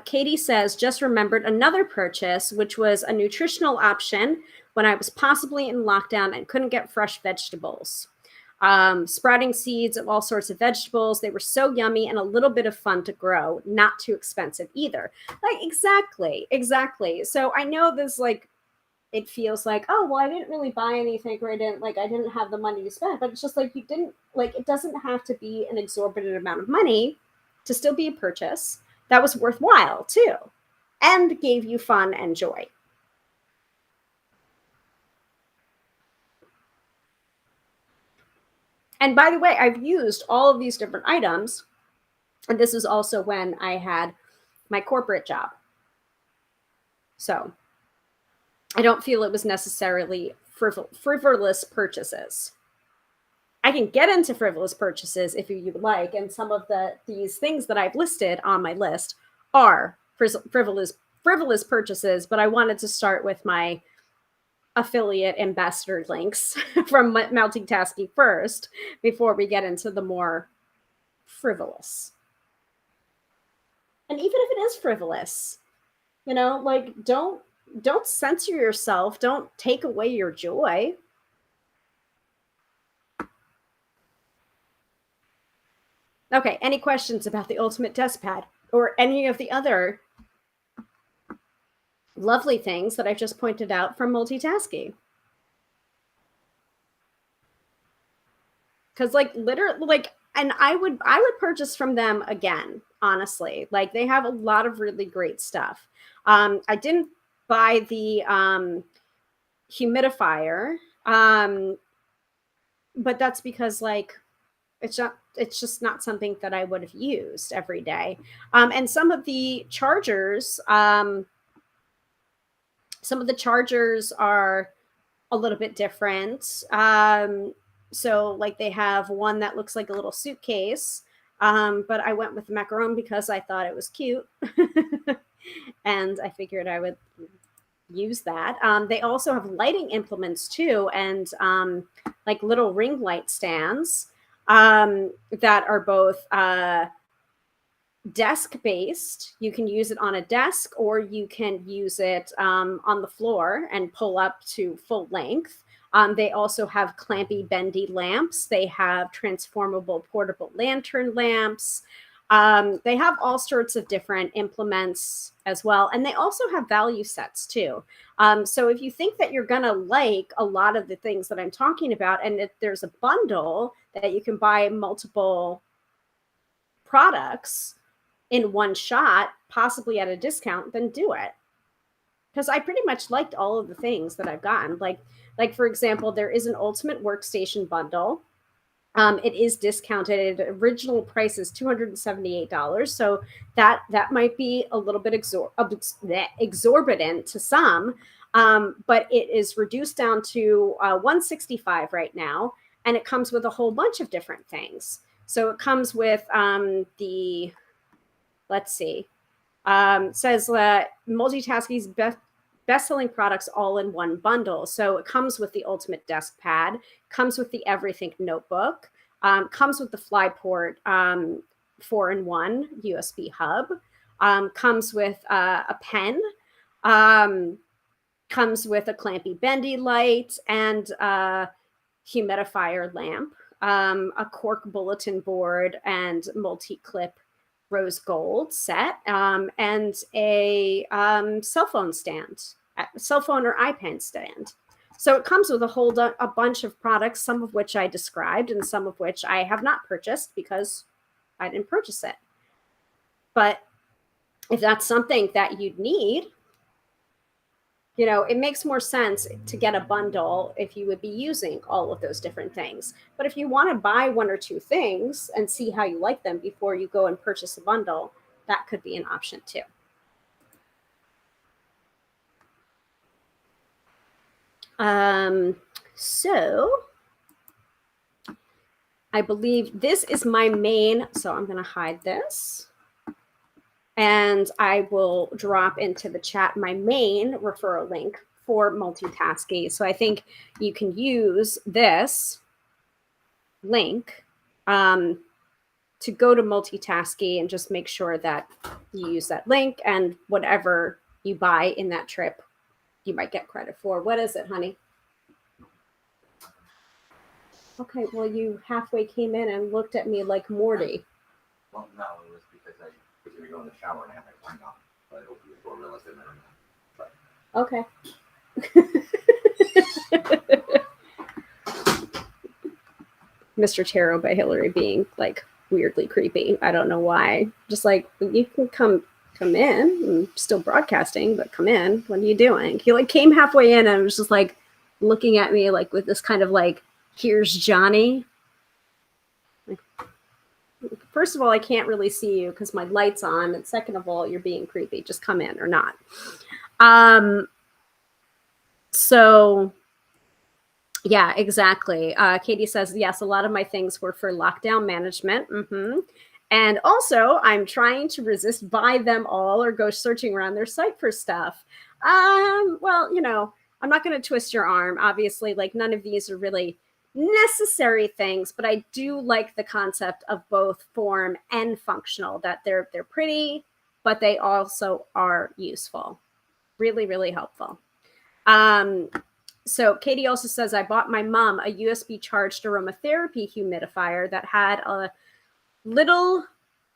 Katie says, just remembered another purchase, which was a nutritional option when I was possibly in lockdown and couldn't get fresh vegetables. Sprouting seeds of all sorts of vegetables. They were so yummy and a little bit of fun to grow, not too expensive either. Like, exactly. So I know this, like, it feels like, oh, well, I didn't really buy anything, or I didn't have the money to spend, but it's just like, you didn't, like, it doesn't have to be an exorbitant amount of money to still be a purchase that was worthwhile too, and gave you fun and joy. And by the way, I've used all of these different items, and this is also when I had my corporate job. So I don't feel it was necessarily frivolous purchases. I can get into frivolous purchases if you would like, and some of these things that I've listed on my list are frivolous purchases, but I wanted to start with my affiliate ambassador links from multitasking first before we get into the more frivolous. And even if it is frivolous, like don't censor yourself, don't take away your joy. Okay, any questions about the ultimate desk pad or any of the other lovely things that I just pointed out from multitasking? Because like literally, like, and I would purchase from them again, honestly. Like they have a lot of really great stuff. I didn't buy the humidifier, but that's because like it's just not something that I would have used every day. And some of the chargers are a little bit different. So like they have one that looks like a little suitcase, but I went with the macaron because I thought it was cute. And I figured I would use that. They also have lighting implements too, and like little ring light stands that are both desk based. You can use it on a desk, or you can use it on the floor and pull up to full length. They also have clampy, bendy lamps. They have transformable portable lantern lamps. They have all sorts of different implements as well. And they also have value sets too. So if you think that you're going to like a lot of the things that I'm talking about, and if there's a bundle that you can buy multiple products in one shot, possibly at a discount, then do it. Because I pretty much liked all of the things that I've gotten. Like for example, there is an ultimate workstation bundle. It is discounted. Original price is $278, so that might be a little bit exorbitant to some, but it is reduced down to $165 right now, and it comes with a whole bunch of different things. So it comes with let's see, says multitasking's best-selling products all in one bundle. So it comes with the ultimate desk pad, comes with the everything notebook, comes with the Flyport 4-in-1 USB hub, comes with a pen, comes with a clampy bendy light and a humidifier lamp, a cork bulletin board and multi-clip rose gold set, and a cell phone or iPad stand. So it comes with a bunch of products, some of which I described and some of which I have not purchased because I didn't purchase it. But if that's something that you'd need, it makes more sense to get a bundle if you would be using all of those different things. But if you want to buy one or two things and see how you like them before you go and purchase a bundle, that could be an option too. So I believe this is my main, so I'm going to hide this. And I will drop into the chat my main referral link for multitasking. So I think you can use this link to go to multitasking and just make sure that you use that link, and whatever you buy in that trip, you might get credit for. What is it, honey? Okay, well, you halfway came in and looked at me like Morty. Well, no, it was because I was going to go in the shower and I had my wine on, but I opened the door, realized I didn't know. Okay. Mr. Tarot by Hilary being like weirdly creepy. I don't know why. Just like, you can come in. I'm still broadcasting, but come in. What are you doing? He like came halfway in and was just like looking at me like with this kind of like, here's Johnny. Like, first of all, I can't really see you because my light's on. And second of all, you're being creepy. Just come in or not. So yeah, exactly. Katie says, yes, a lot of my things were for lockdown management. And also, I'm trying to resist buy them all or go searching around their site for stuff. Well, I'm not going to twist your arm. Obviously, like none of these are really necessary things, but I do like the concept of both form and functional, that they're pretty, but they also are useful. Really, really helpful. So Katie also says, I bought my mom a USB charged aromatherapy humidifier that had a little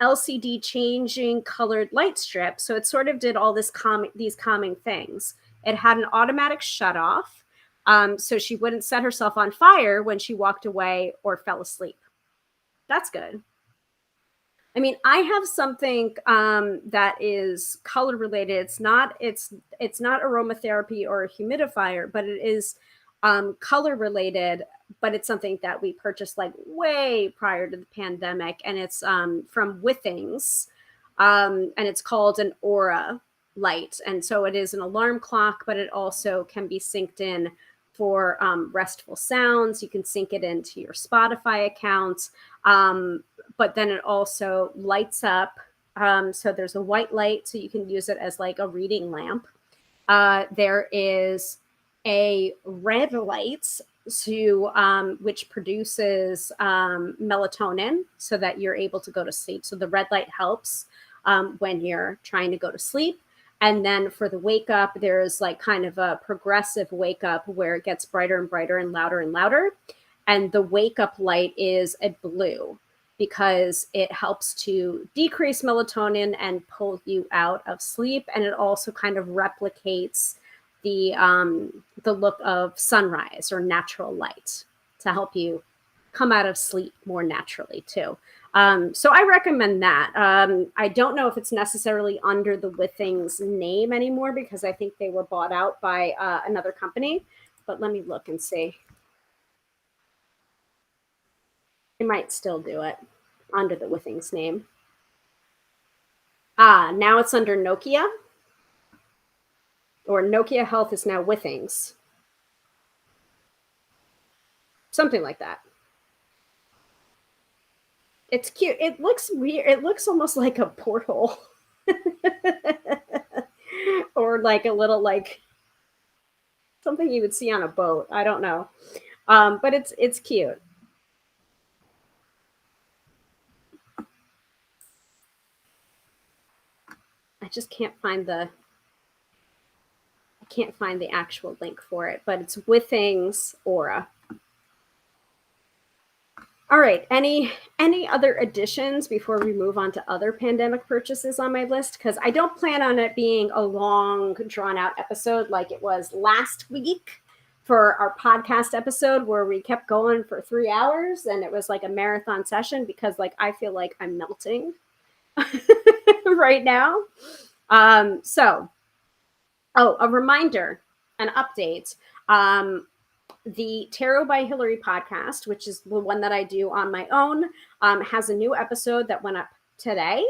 LCD changing colored light strip. So it sort of did all these calming things. It had an automatic shut off. So she wouldn't set herself on fire when she walked away or fell asleep. That's good. I mean, I have something that is color related. It's not aromatherapy or a humidifier, but it is color related. But it's something that we purchased like way prior to the pandemic, and it's from Withings, and it's called an Aura light. And so it is an alarm clock, but it also can be synced in for restful sounds. You can sync it into your Spotify account. But then it also lights up. So there's a white light, so you can use it as like a reading lamp. There is a red light which produces melatonin so that you're able to go to sleep. So the red light helps when you're trying to go to sleep. And then for the wake up, there's like kind of a progressive wake up where it gets brighter and brighter and louder and louder. And the wake up light is a blue because it helps to decrease melatonin and pull you out of sleep. And it also kind of replicates the look of sunrise or natural light to help you come out of sleep more naturally too. So I recommend that. I don't know if it's necessarily under the Withings name anymore because I think they were bought out by another company. But let me look and see. They might still do it under the Withings name. Now it's under Nokia, or Nokia Health is now Withings. Something like that. It's cute. It looks weird. It looks almost like a porthole. Or like a little like something you would see on a boat. I don't know. But it's cute. I just can't find the actual link for it, but it's Withings Aura. All right. Any other additions before we move on to other pandemic purchases on my list? Because I don't plan on it being a long, drawn-out episode like it was last week for our podcast episode where we kept going for 3 hours and it was like a marathon session because like I feel like I'm melting right now. A reminder, an update. The Tarot by Hilary podcast, which is the one that I do on my own, has a new episode that went up today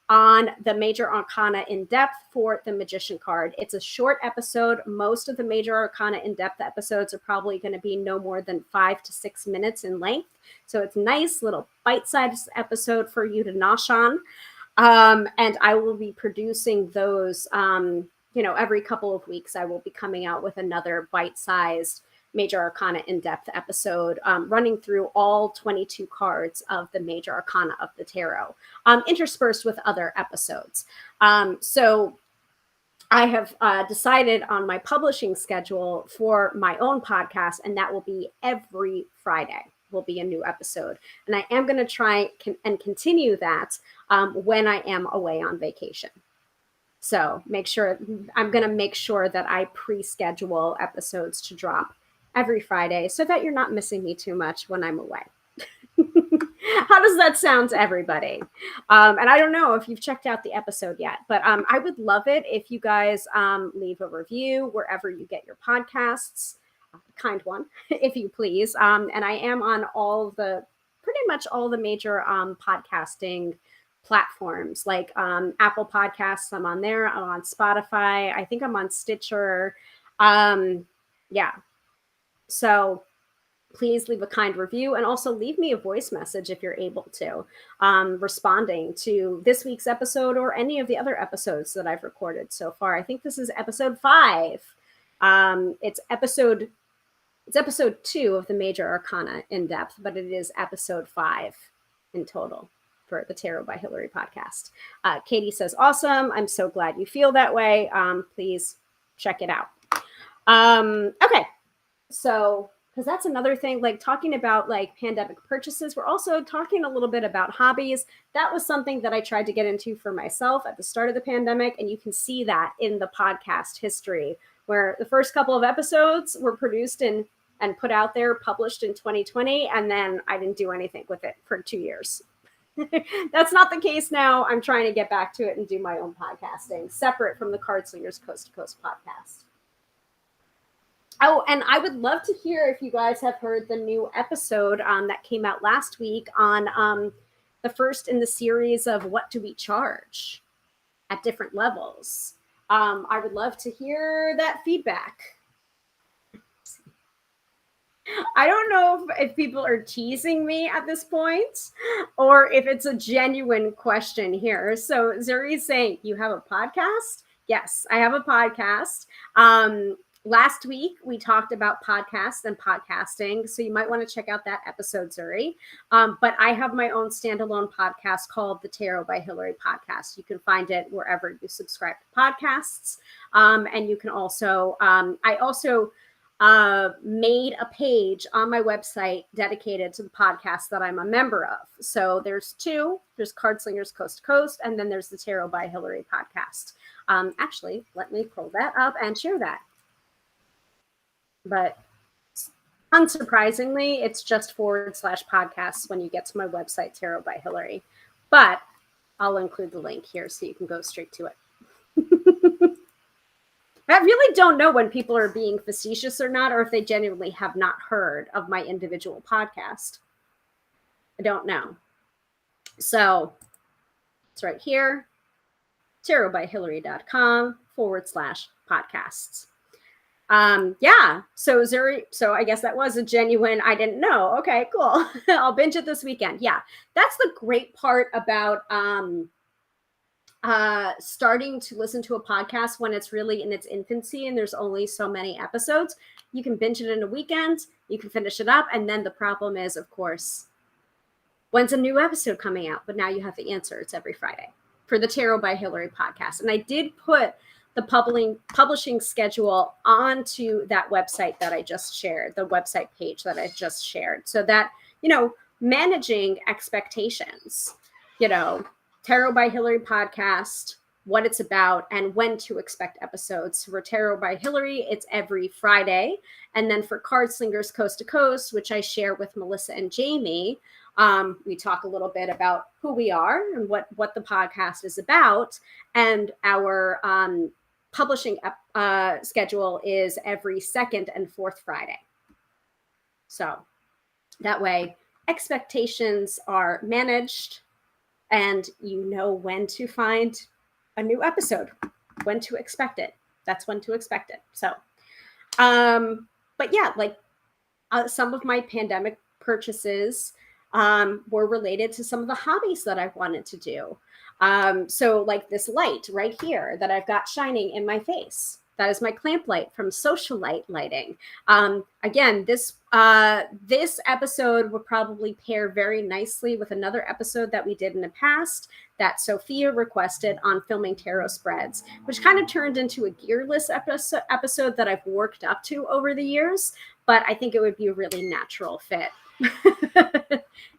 on the major arcana in depth for the Magician card. It's a short episode. Most of the major arcana in depth episodes are probably going to be no more than 5 to 6 minutes in length. So it's a nice little bite-sized episode for you to nosh on. And I will be producing those, every couple of weeks. I will be coming out with another bite-sized Major Arcana in-depth episode, running through all 22 cards of the Major Arcana of the Tarot, interspersed with other episodes. So I have decided on my publishing schedule for my own podcast, and that will be every Friday will be a new episode. And I am going to try and continue that when I am away on vacation. So I'm going to make sure that I pre-schedule episodes to drop every Friday so that you're not missing me too much when I'm away. How does that sound to everybody? And I don't know if you've checked out the episode yet, but I would love it if you guys leave a review wherever you get your podcasts. Kind one, if you please. And I am on pretty much all the major podcasting platforms like Apple Podcasts. I'm on there. I'm on Spotify. I think I'm on Stitcher. Yeah. So please leave a kind review and also leave me a voice message if you're able to, responding to this week's episode or any of the other episodes that I've recorded so far. I think this is episode 5. It's episode 2 of the Major Arcana in depth, but it is episode 5 in total for the Tarot by Hilary podcast. Katie says, awesome. I'm so glad you feel that way. Please check it out. Okay. So, because that's another thing, like talking about like pandemic purchases, we're also talking a little bit about hobbies. That was something that I tried to get into for myself at the start of the pandemic. And you can see that in the podcast history, where the first couple of episodes were produced and put out there, published in 2020. And then I didn't do anything with it for 2 years. That's not the case now. I'm trying to get back to it and do my own podcasting separate from the Card Slingers Coast to Coast podcast. Oh, and I would love to hear if you guys have heard the new episode that came out last week on the first in the series of What Do We Charge at different levels. I would love to hear that feedback. I don't know if people are teasing me at this point or if it's a genuine question here. So Zuri's saying, you have a podcast? Yes, I have a podcast. Last week, we talked about podcasts and podcasting, so you might want to check out that episode, Zuri. But I have my own standalone podcast called the Tarot by Hilary podcast. You can find it wherever you subscribe to podcasts. And you can also, I also made a page on my website dedicated to the podcast that I'm a member of. So there's 2. There's Card Slingers Coast to Coast, and then there's the Tarot by Hilary podcast. Actually, let me pull that up and share that. But unsurprisingly, it's just /podcasts when you get to my website, Tarot by Hilary. But I'll include the link here so you can go straight to it. I really don't know when people are being facetious or not, or if they genuinely have not heard of my individual podcast. I don't know. So it's right here, tarotbyhilary.com /podcasts. Yeah. So Zuri, so I guess that was a genuine, I didn't know. Okay, cool. I'll binge it this weekend. Yeah. That's the great part about, starting to listen to a podcast when it's really in its infancy and there's only so many episodes. You can binge it in a weekend, you can finish it up. And then the problem is, of course, when's a new episode coming out? But now you have the answer. It's every Friday for the Tarot by Hilary podcast. And I did put the publishing schedule onto that website that I just shared, the website page that I just shared, so that, managing expectations, Tarot by Hilary podcast, what it's about, and when to expect episodes. For Tarot by Hilary, it's every Friday. And then for Card Slingers Coast to Coast, which I share with Melissa and Jamie, we talk a little bit about who we are and what the podcast is about. And our publishing schedule is every second and fourth Friday. So that way expectations are managed and you know when to find a new episode, when to expect it. That's when to expect it. So, but yeah, like some of my pandemic purchases were related to some of the hobbies that I wanted to do. So like this light right here that I've got shining in my face, that is my clamp light from Social Light Lighting. Again, this episode would probably pair very nicely with another episode that we did in the past that Sophia requested on filming tarot spreads, which kind of turned into a gearless episode that I've worked up to over the years, but I think it would be a really natural fit.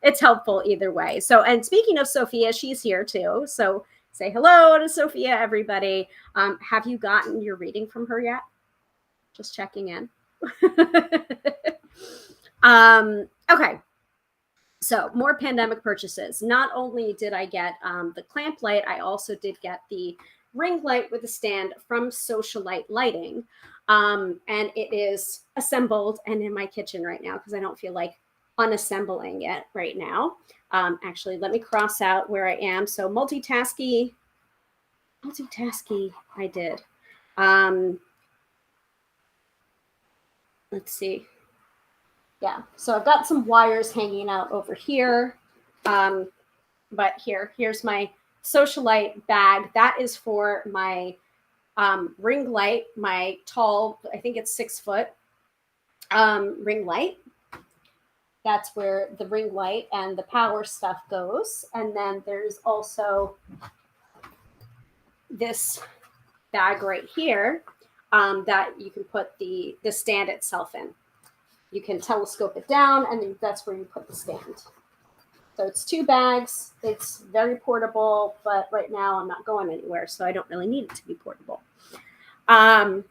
It's helpful either way. So, and speaking of Sophia, she's here too. So say hello to Sophia, everybody. Have you gotten your reading from her yet? Just checking in. Okay. So more pandemic purchases. Not only did I get the clamp light, I also did get the ring light with a stand from Social Light Lighting. And it is assembled and in my kitchen right now because I don't feel like unassembling it right now. Actually, let me cross out where I am. So multitasky, I did. Let's see. Yeah, so I've got some wires hanging out over here. But here's my socialite bag. That is for my ring light, my tall, I think it's 6 foot ring light. That's where the ring light and the power stuff goes. And then there's also this bag right here that you can put the stand itself in. You can telescope it down, and that's where you put the stand. So it's 2 bags. It's very portable, but right now I'm not going anywhere, so I don't really need it to be portable. Oh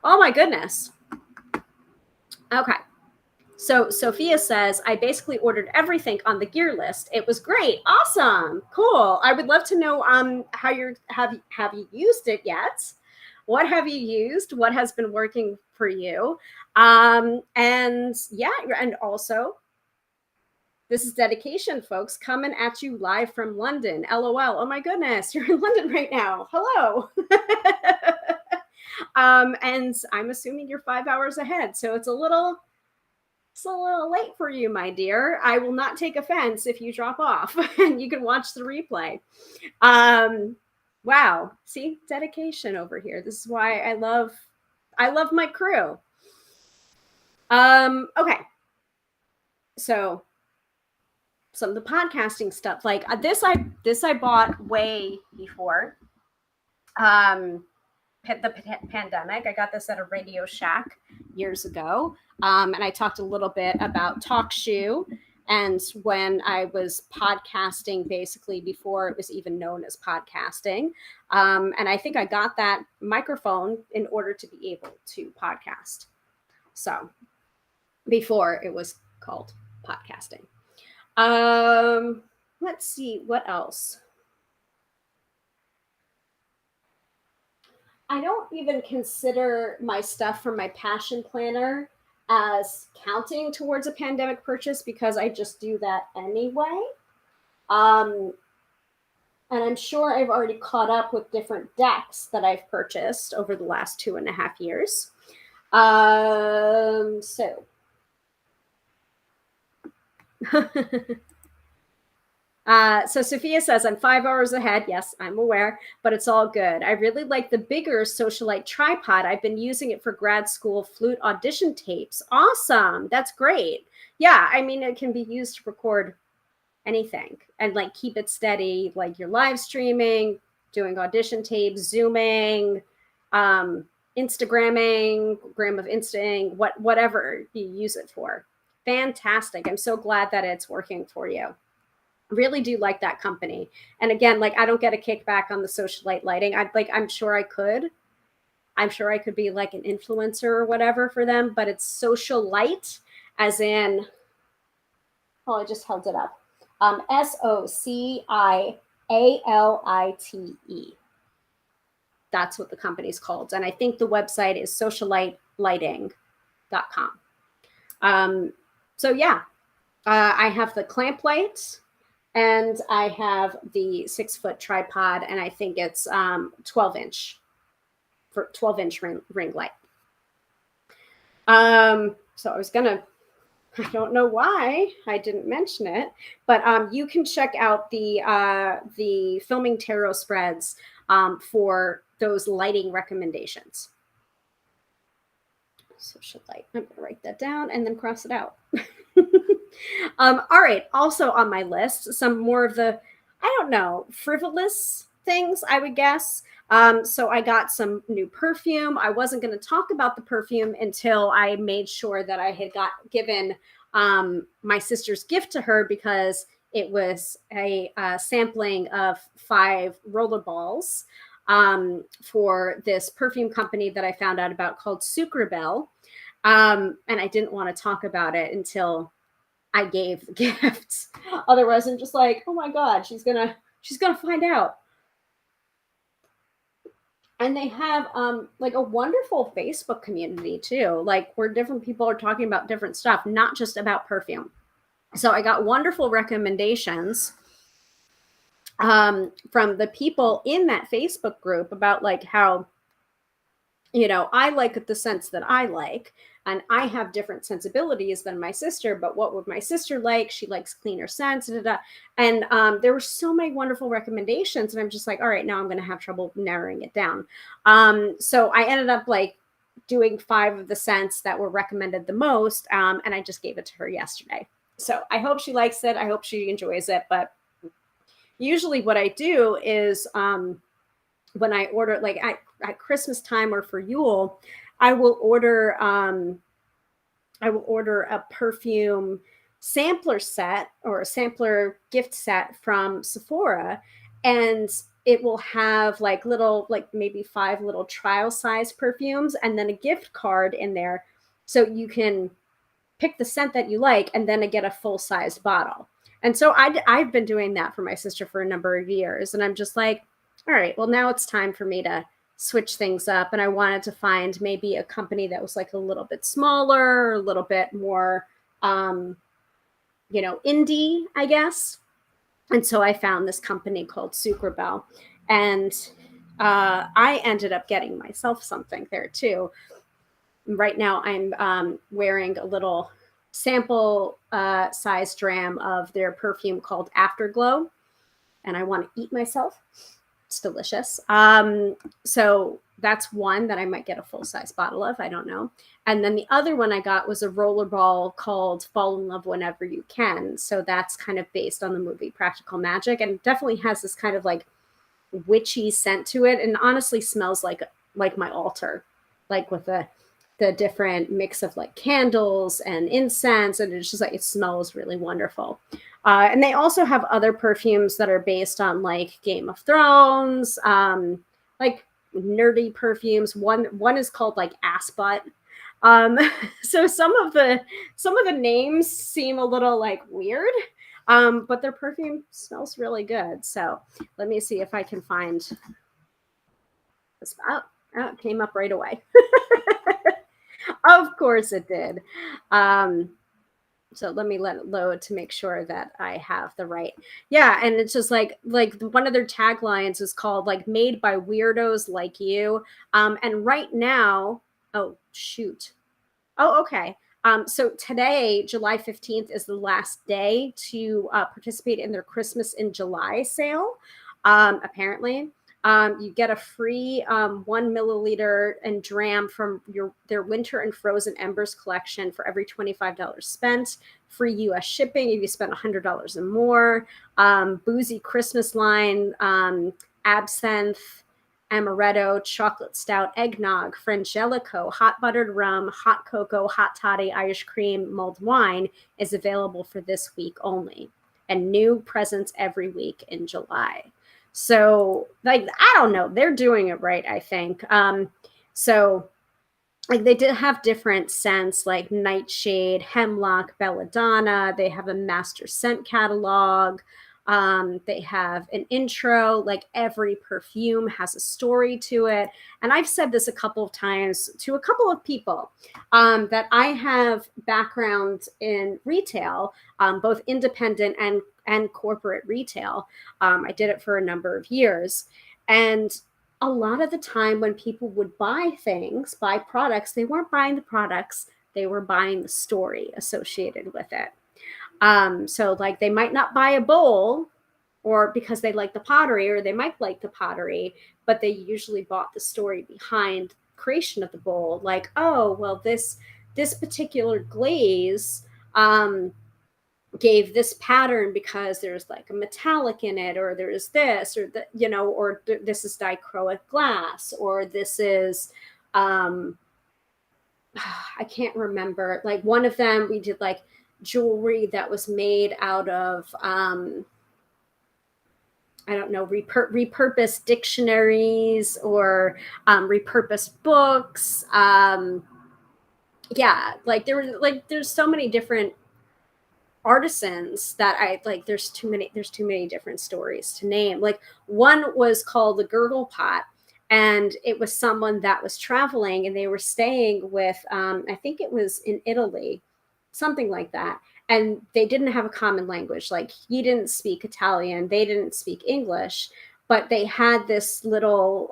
my goodness. Okay. So Sophia says, I basically ordered everything on the gear list. It was great. Awesome. Cool. I would love to know how have you used it yet? What have you used? What has been working for you? And yeah, and also, this is dedication, folks, coming at you live from London. LOL. Oh my goodness, you're in London right now. Hello. And I'm assuming you're 5 hours ahead, so it's a little late for you, my dear. I will not take offense if you drop off and you can watch the replay. Wow. See, dedication over here. This is why I love my crew. Okay. So some of the podcasting stuff, like this I bought way before the pandemic. I got this at a Radio Shack years ago. And I talked a little bit about TalkShoe and when I was podcasting, basically before it was even known as podcasting. And I think I got that microphone in order to be able to podcast. So before it was called podcasting. Let's see what else. I don't even consider my stuff from my passion planner as counting towards a pandemic purchase because I just do that anyway. And I'm sure I've already caught up with different decks that I've purchased over the last 2.5 years. So Sophia says, I'm 5 hours ahead. Yes, I'm aware, but it's all good. I really like the bigger Socialite tripod. I've been using it for grad school flute audition tapes. Awesome. That's great. Yeah, I mean, it can be used to record anything and like keep it steady, like you're live streaming, doing audition tapes, Zooming, Instagramming, gram of Insting, whatever you use it for. Fantastic. I'm so glad that it's working for you. Really do like that company. And again, like I don't get a kickback on the Socialite lighting. I'm sure I could be like an influencer or whatever for them, but it's Socialite as in, oh, I just held it up. SOCIALITE. That's what the company's called. And I think the website is socialitelighting.com. So yeah, I have the clamp light. And I have the 6-foot tripod, and I think it's 12-inch for 12-inch ring light. So I was gonna, I don't know why I didn't mention it, but you can check out the Filming Tarot spreads for those lighting recommendations. Socialite. I'm gonna write that down and then cross it out. All right. Also on my list, some more of the, I don't know, frivolous things, I would guess. So I got some new perfume. I wasn't going to talk about the perfume until I made sure that I had given my sister's gift to her because it was a sampling of 5 roller balls for this perfume company that I found out about called Sucrabelle. And I didn't want to talk about it until I gave the gift. Otherwise, I'm just like, oh my God, she's gonna find out. And they have like a wonderful Facebook community too, like where different people are talking about different stuff, not just about perfume. So I got wonderful recommendations from the people in that Facebook group about like how, you know, I like the scents that I like, and I have different sensibilities than my sister. But what would my sister like? She likes cleaner scents. Da, da, da. And there were so many wonderful recommendations, and I'm just like, all right, now I'm going to have trouble narrowing it down. So I ended up like doing 5 of the scents that were recommended the most, and I just gave it to her yesterday. So I hope she likes it. I hope she enjoys it. But usually, what I do is when I order, like at Christmas time or for Yule, I will order a perfume sampler set or a sampler gift set from Sephora, and it will have like little, like maybe 5 little trial size perfumes and then a gift card in there, so you can pick the scent that you like and then get a full sized bottle. And so I've been doing that for my sister for a number of years, and I'm just like, all right, well, now it's time for me to switch things up. And I wanted to find maybe a company that was like a little bit smaller, a little bit more, indie, I guess. And so I found this company called Sucre Bell. And I ended up getting myself something there too. Right now, I'm wearing a little sample size dram of their perfume called Afterglow, and I want to eat myself. It's delicious. So that's one that I might get a full size bottle of. I don't know. And then the other one I got was a rollerball called Fall in Love Whenever You Can. So that's kind of based on the movie Practical Magic, and definitely has this kind of like witchy scent to it, and honestly smells like my altar, like with the different mix of like candles and incense, and it's just like it smells really wonderful. And they also have other perfumes that are based on like Game of Thrones, like nerdy perfumes. One is called like Ass Butt. Um, so some of the names seem a little like weird, but their perfume smells really good. So let me see if I can find this. Oh, it came up right away. Of course it did. So let me let it load to make sure that I have the right. Yeah, and it's just like one of their taglines is called like "Made by Weirdos Like You." And right now, oh shoot. Oh, okay. So today, July 15th, is the last day to participate in their Christmas in July sale. Apparently, you get a free 1 milliliter and dram from their Winter and Frozen Embers collection for every $25 spent. Free U.S. shipping if you spend $100 or more. Boozy Christmas line, absinthe, amaretto, chocolate stout, eggnog, frangelico, hot buttered rum, hot cocoa, hot toddy, Irish cream, mulled wine is available for this week only, and new presents every week in July. So, like, I don't know, they're doing it right, I think. So like they did have different scents like nightshade, hemlock, belladonna. They have a master scent catalog. They have an intro, like every perfume has a story to it. And I've said this a couple of times to a couple of people, that I have background in retail, both independent and corporate retail. I did it for a number of years. And a lot of the time when people would buy products, they weren't buying the products, they were buying the story associated with it. So like they might not buy a bowl or because they like the pottery, or they might like the pottery, but they usually bought the story behind creation of the bowl. Like, oh, well, this particular glaze gave this pattern because there's like a metallic in it, or there's this, or the, or this is dichroic glass, or this is I can't remember. Like one of them we did like jewelry that was made out of I don't know, repurposed dictionaries, or repurposed books. Yeah, like there's so many different artisans that I like. There's too many different stories to name. Like one was called the Gurgle Pot, And it was someone that was traveling, and they were staying with, I think it was in Italy, something like that. And they didn't have a common language. Like, he didn't speak Italian, they didn't speak English, but they had this little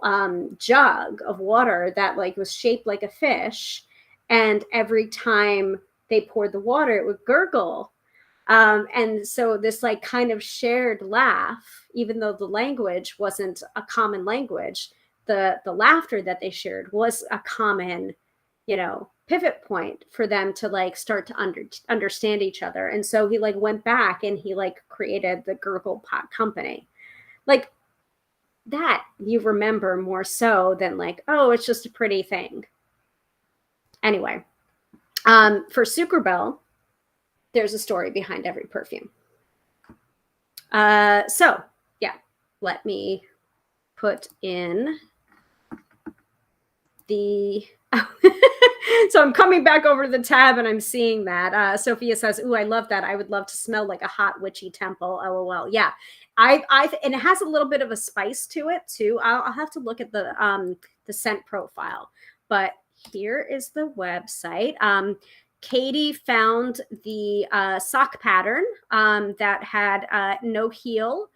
jug of water that like was shaped like a fish. And every time they poured the water, it would gurgle. And so this like kind of shared laugh, even though the language wasn't a common language, the laughter that they shared was a common, pivot point for them to like start to understand each other. And so he like went back and he like created the Gurgle Pot Company. Like, that you remember more so than like, oh, it's just a pretty thing. Anyway, for Sucrebell, there's a story behind every perfume. So yeah, let me put in the so I'm coming back over to the tab and I'm seeing that Sophia says, ooh, I love that. I would love to smell like a hot witchy temple. LOL. Yeah, I and it has a little bit of a spice to it too. I'll have to look at the scent profile, but here is the website. Katie found the sock pattern that had no heel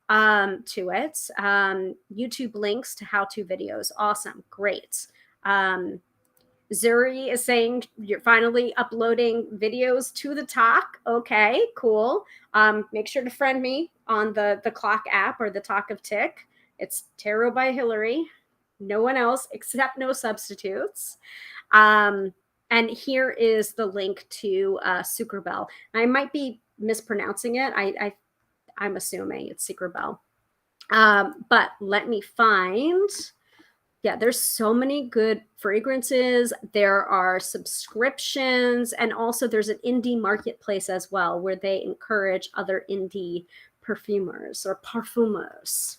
to it. YouTube links to how-to videos. Awesome. Great. Zuri is saying you're finally uploading videos to the talk. Okay, cool. Make sure to friend me on the clock app or the talk of tick. It's Tarot by Hilary. No one else except no substitutes. And here is the link to Sucrebell. I might be mispronouncing it. I'm assuming it's Sucrebell. But let me find. Yeah, there's so many good fragrances. There are subscriptions, and also there's an indie marketplace as well where they encourage other indie perfumers or parfumers.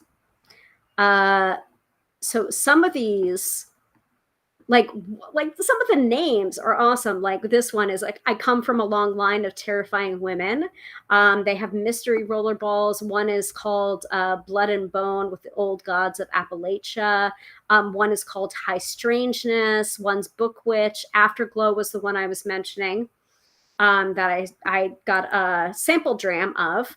So some of these, like some of the names are awesome. Like this one is like, I come from a long line of terrifying women. They have mystery roller balls. One is called Blood and Bone with the Old Gods of Appalachia. One is called High Strangeness. One's Book Witch. Afterglow was the one I was mentioning that I got a sample dram of.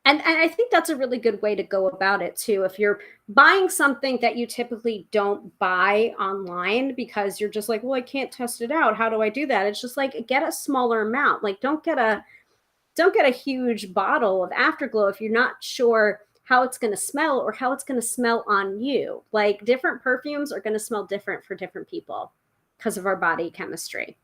And I think that's a really good way to go about it too. If you're buying something that you typically don't buy online because you're just like, well, I can't test it out. How do I do that? It's just like, get a smaller amount. Like, don't get a huge bottle of Afterglow if you're not sure how it's going to smell or how it's going to smell on you. Like, different perfumes are going to smell different for different people because of our body chemistry.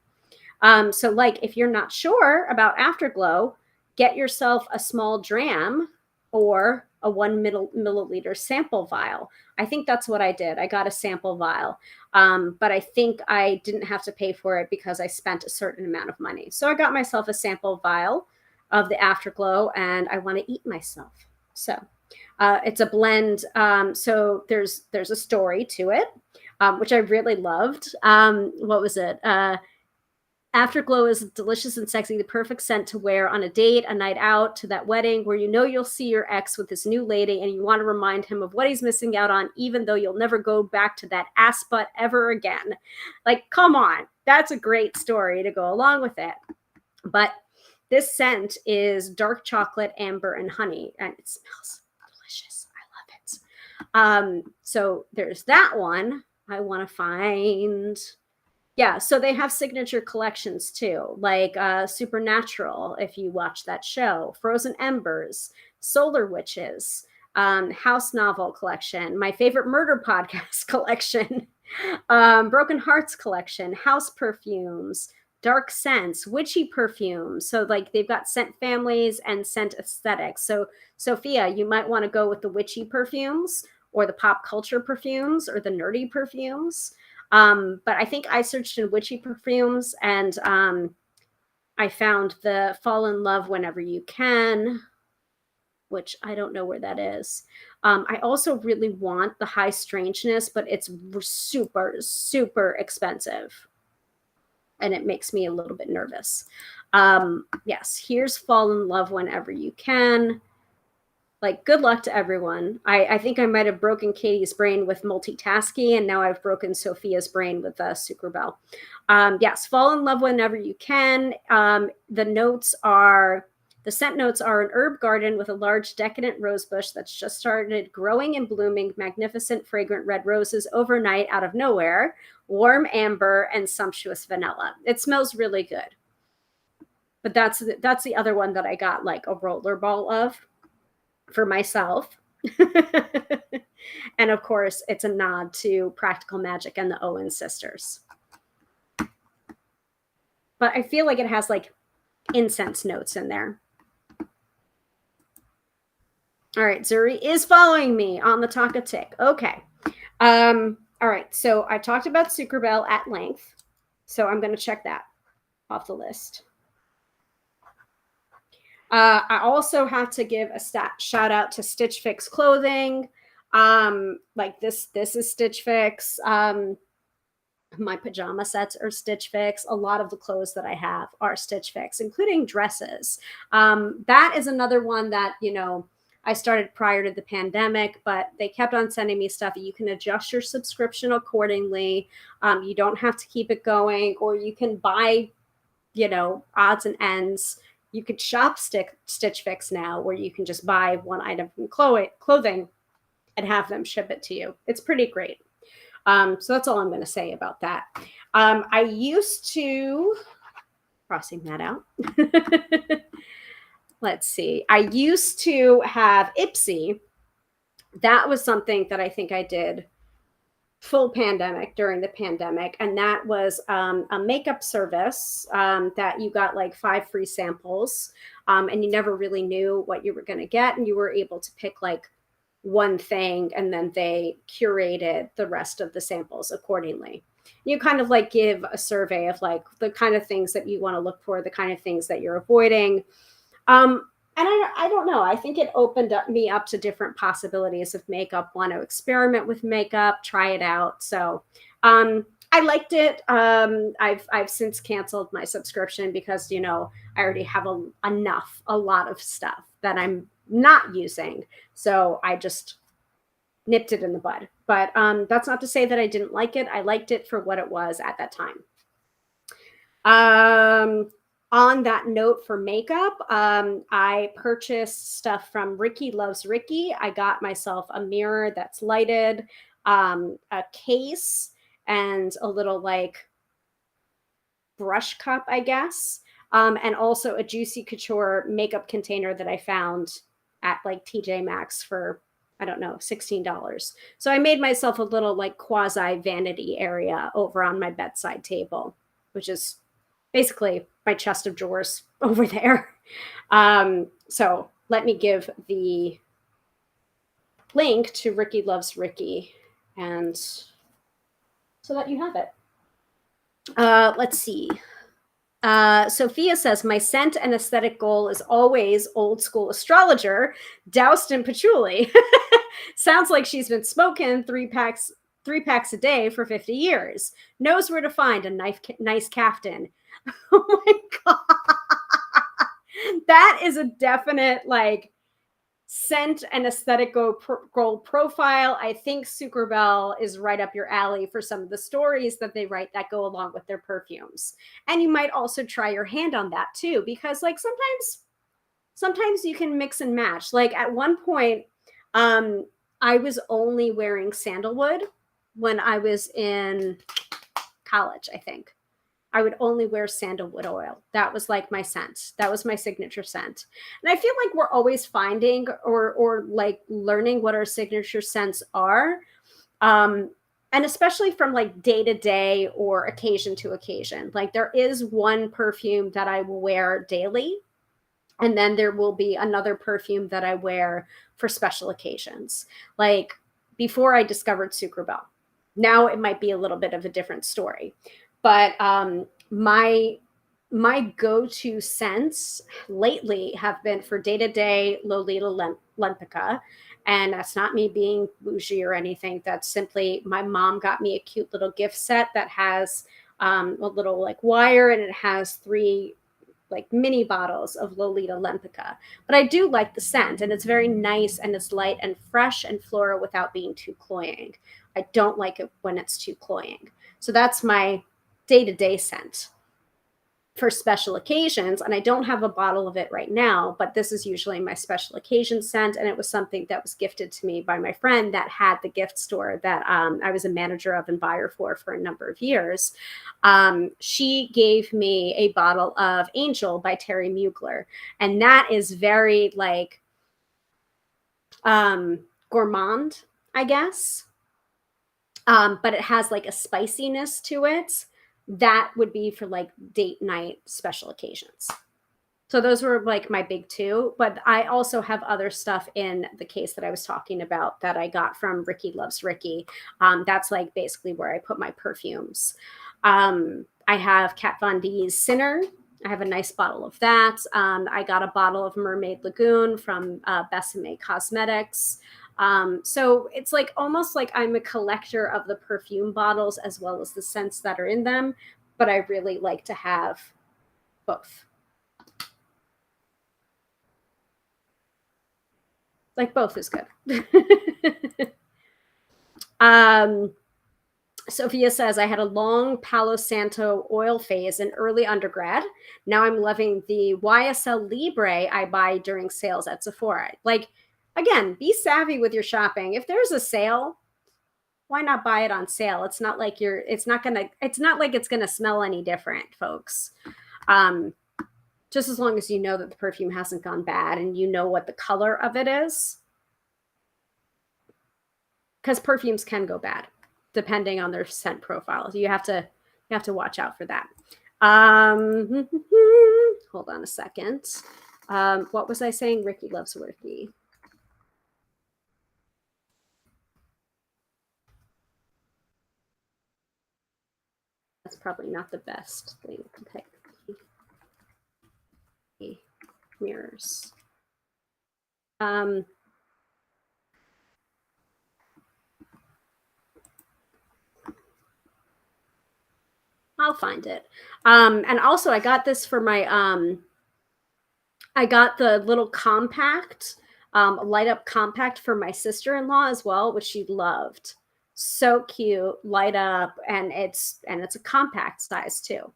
So like, if you're not sure about Afterglow, get yourself a small dram or a 1 milliliter sample vial. I think that's what I did. I got a sample vial, but I think I didn't have to pay for it because I spent a certain amount of money. So I got myself a sample vial of the Afterglow, and I want to eat myself. So it's a blend. So there's a story to it, which I really loved. What was it? Afterglow is delicious and sexy, the perfect scent to wear on a date, a night out, to that wedding where you know you'll see your ex with this new lady and you want to remind him of what he's missing out on, even though you'll never go back to that ass butt ever again. Like, come on. That's a great story to go along with it. But this scent is dark chocolate, amber, and honey, and it smells delicious. I love it. So there's that one. I want to find... Yeah, so they have signature collections too, like Supernatural, if you watch that show, Frozen Embers, Solar Witches, House Novel Collection, My Favorite Murder Podcast Collection, Broken Hearts Collection, House Perfumes, Dark Scents, Witchy Perfumes. So like they've got scent families and scent aesthetics. So Sophia, you might want to go with the witchy perfumes or the pop culture perfumes or the nerdy perfumes. But I think I searched in witchy perfumes and I found the Fall in Love Whenever You Can, which I don't know where that is. I also really want the High Strangeness, but it's super, super expensive. And it makes me a little bit nervous. Yes, here's Fall in Love Whenever You Can. like, good luck to everyone. I think I might have broken Katie's brain with multitasking, and now I've broken Sophia's brain with Sucrabell. Yes, fall in love whenever you can. The scent notes are an herb garden with a large decadent rose bush that's just started growing and blooming magnificent fragrant red roses overnight out of nowhere, warm amber, and sumptuous vanilla. It smells really good. But that's the other one that I got like a roller ball of for myself. And of course, it's a nod to Practical Magic and the Owen sisters. But I feel like it has like incense notes in there. All right, Zuri is following me on the Taka Tick. Okay. All right, so I talked about Sucrabell at length, so I'm going to check that off the list. I also have to give a shout out to Stitch Fix clothing. Like this is Stitch Fix. My pajama sets are Stitch Fix. A lot of the clothes that I have are Stitch Fix, including dresses. That is another one that, you know, I started prior to the pandemic, but they kept on sending me stuff. You can adjust your subscription accordingly. You don't have to keep it going, or you can buy, you know, odds and ends. You could shop Stitch Fix now, where you can just buy one item from clothing and have them ship it to you. It's pretty great. So that's all I'm going to say about that. I used to, crossing that out. Let's see. I used to have Ipsy. That was something that I think I did full pandemic, during the pandemic. And that was a makeup service that you got like 5 free samples. And you never really knew what you were going to get. And you were able to pick like one thing, and then they curated the rest of the samples accordingly. You kind of like give a survey of like the kind of things that you want to look for, the kind of things that you're avoiding. And I don't know. I think it opened me up to different possibilities of makeup. Want to experiment with makeup, try it out. So I liked it. I've since canceled my subscription because, you know, I already have a lot of stuff that I'm not using. So I just nipped it in the bud. But that's not to say that I didn't like it. I liked it for what it was at that time. On that note for makeup, I purchased stuff from Ricky Loves Ricky. I got myself a mirror that's lighted, a case, and a little like brush cup, I guess. And also a Juicy Couture makeup container that I found at like TJ Maxx for, I don't know, $16. So I made myself a little like quasi vanity area over on my bedside table, which is basically my chest of drawers over there. So let me give the link to Ricky Loves Ricky, and so that you have it. Let's see. Sophia says, my scent and aesthetic goal is always old school astrologer, doused in patchouli. Sounds like she's been smoking three packs a day for 50 years. Knows where to find a nice caftan. Oh my God. That is a definite like scent and aesthetic goal profile. I think Sucrabell is right up your alley for some of the stories that they write that go along with their perfumes. And you might also try your hand on that too, because like sometimes you can mix and match. Like at one point, I was only wearing sandalwood when I was in college, I think. I would only wear sandalwood oil. That was like my scent. That was my signature scent. And I feel like we're always finding or like learning what our signature scents are. And especially from like day to day or occasion to occasion. Like there is one perfume that I will wear daily. And then there will be another perfume that I wear for special occasions. Like before I discovered Sucrabell. Now it might be a little bit of a different story. But my go-to scents lately have been for day-to-day Lolita Lempica. And that's not me being bougie or anything. That's simply my mom got me a cute little gift set that has a little like wire, and it has 3 like mini bottles of Lolita Lempica. But I do like the scent, and it's very nice, and it's light and fresh and floral without being too cloying. I don't like it when it's too cloying. So that's my day-to-day scent for special occasions. And I don't have a bottle of it right now, but this is usually my special occasion scent. And it was something that was gifted to me by my friend that had the gift store that I was a manager of and buyer for a number of years. She gave me a bottle of Angel by Terry Mugler. And that is very like gourmand, I guess. But it has like a spiciness to it that would be for like date night special occasions. So those were like my big two, but I also have other stuff in the case that I was talking about that I got from Ricky Loves Ricky. That's like basically where I put my perfumes. I have Kat Von D's Sinner. I have a nice bottle of that. I got a bottle of Mermaid Lagoon from Besame Cosmetics. So it's like almost like I'm a collector of the perfume bottles as well as the scents that are in them, but I really like to have both. Like both is good. Sophia says, I had a long Palo Santo oil phase in early undergrad. Now I'm loving the YSL Libre I buy during sales at Sephora. Like, again, be savvy with your shopping. If there's a sale, why not buy it on sale? It's not like it's not like it's gonna smell any different, folks. Just as long as you know that the perfume hasn't gone bad and you know what the color of it is. Because perfumes can go bad depending on their scent profile. So you have to watch out for that. Hold on a second. What was I saying? Ricky Loves Ricky. That's probably not the best thing to pick. Mirrors. I'll find it. And also I got this for my, I got the little compact, light up compact for my sister-in-law as well, which she loved. So cute, light up, and it's a compact size too.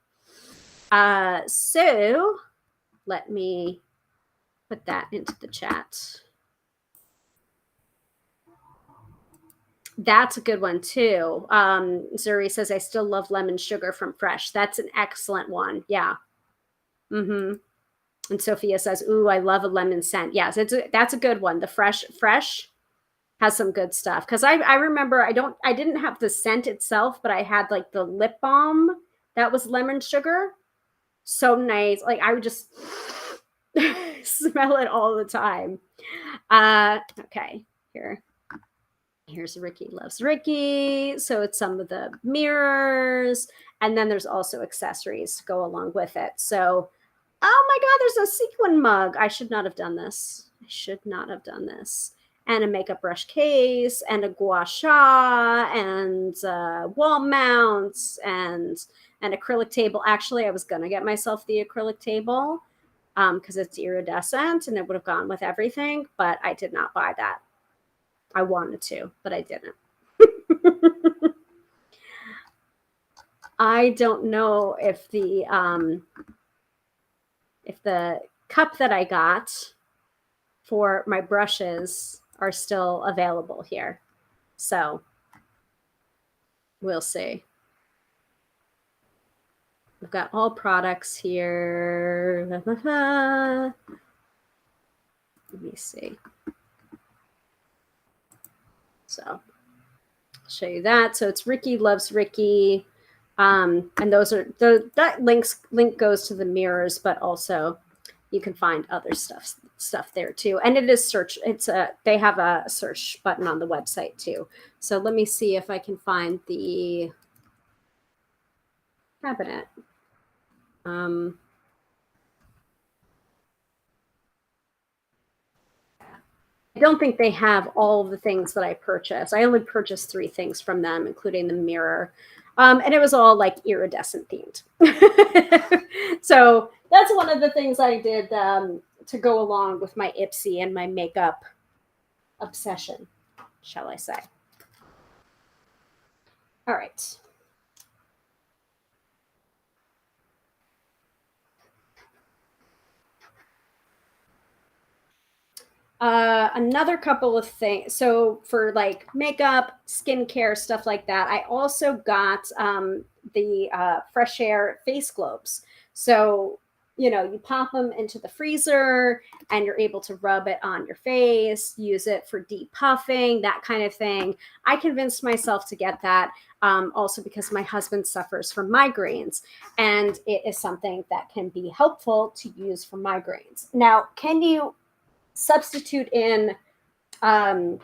So let me put that into the chat. That's a good one too. Zuri says, I still love lemon sugar from Fresh. That's an excellent one. Yeah. Mm-hmm. And Sophia says, ooh, I love a lemon scent. Yes, that's a good one. The Fresh has some good stuff. Because I remember I didn't have the scent itself, but I had like the lip balm that was lemon sugar. So nice. Like I would just smell it all the time. Okay, here's Ricky Loves Ricky. So it's some of the mirrors, and then there's also accessories to go along with it. So, oh my God, there's a sequin mug. I should not have done this. And a makeup brush case, and a gua sha, and wall mounts, and an acrylic table. Actually, I was gonna get myself the acrylic table because it's iridescent and it would have gone with everything, but I did not buy that. I wanted to, but I didn't. I don't know if the cup that I got for my brushes are still available here. So we'll see. We've got all products here. Let me see. So I'll show you that. So it's Ricky Loves Ricky. And those are that link goes to the mirrors, but also you can find other stuff there too. And it is search. They have a search button on the website too. So let me see if I can find the cabinet. I don't think they have all of the things that I purchased. I only purchased 3 things from them, including the mirror. And it was all like iridescent themed. So That's one of the things I did to go along with my Ipsy and my makeup obsession, shall I say. All right. Another couple of things. So for like makeup, skincare, stuff like that, I also got the Fresh Air face globes. So, you know, you pop them into the freezer and you're able to rub it on your face, use it for depuffing, that kind of thing. I convinced myself to get that also because my husband suffers from migraines, and it is something that can be helpful to use for migraines. Now, can you substitute in um,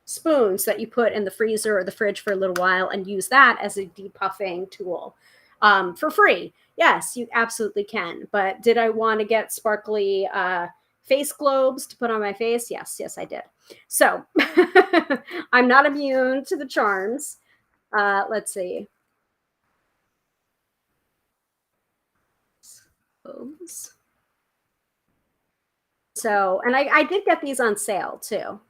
spoons that you put in the freezer or the fridge for a little while and use that as a depuffing tool for free? Yes, you absolutely can. But did I want to get sparkly face globes to put on my face? Yes, I did. So I'm not immune to the charms. Let's see. Globes. So, and I did get these on sale too.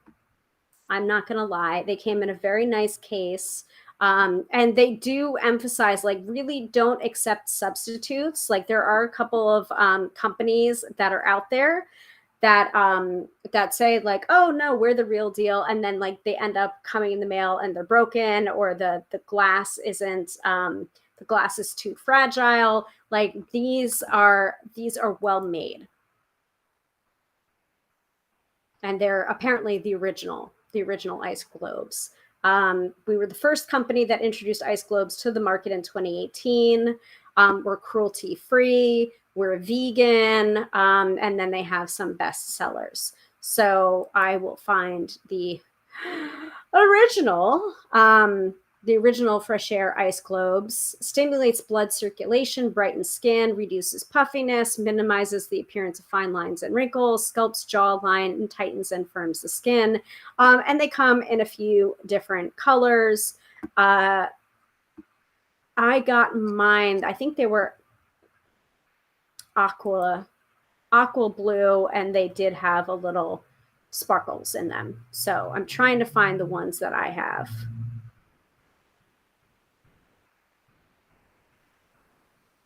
I'm not going to lie. They came in a very nice case. And they do emphasize, like, really don't accept substitutes. Like, there are a couple of companies that are out there that say, like, oh no, we're the real deal, and then like they end up coming in the mail and they're broken, or the glass isn't the glass is too fragile. Like, these are well made, and they're apparently the original ice globes. We were the first company that introduced ice globes to the market in 2018. We're cruelty free, we're vegan, and then they have some best sellers. So I will find original the original Fresh Air ice globes. Stimulates blood circulation, brightens skin, reduces puffiness, minimizes the appearance of fine lines and wrinkles, sculpts jawline, and tightens and firms the skin. And they come in a few different colors. I got mine, I think they were aqua blue, and they did have a little sparkles in them. So I'm trying to find the ones that I have.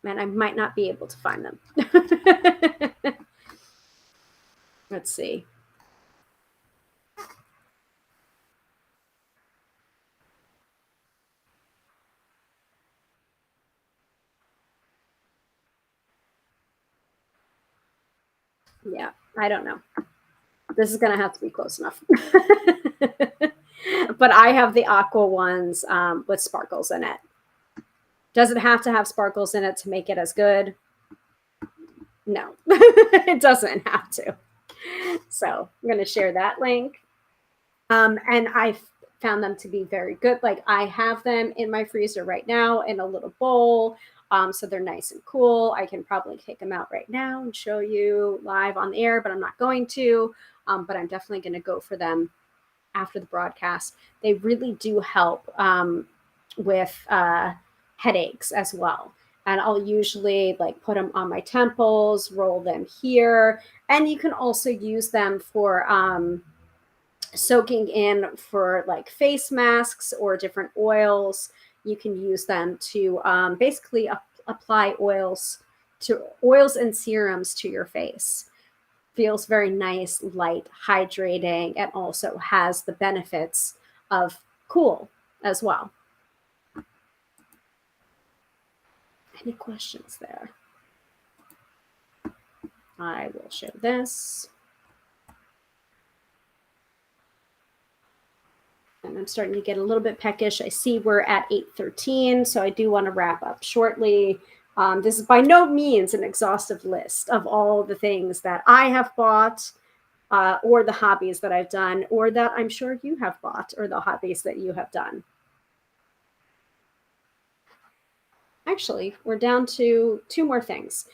And I might not be able to find them. Let's see. Yeah, I don't know. This is going to have to be close enough. But I have the aqua ones with sparkles in it. Does it have to have sparkles in it to make it as good? No, it doesn't have to. So I'm going to share that link. And I found them to be very good. Like, I have them in my freezer right now in a little bowl. So they're nice and cool. I can probably take them out right now and show you live on the air, but I'm not going to. But I'm definitely going to go for them after the broadcast. They really do help with headaches as well. And I'll usually like put them on my temples, roll them here. And you can also use them for soaking in for like face masks or different oils. You can use them to basically apply oils and serums to your face. Feels very nice, light, hydrating, and also has the benefits of cool as well. Any questions there? I will show this. And I'm starting to get a little bit peckish. I see we're at 8:13, so I do want to wrap up shortly. This is by no means an exhaustive list of all the things that I have bought or the hobbies that I've done, or that I'm sure you have bought, or the hobbies that you have done. Actually, we're down to two more things.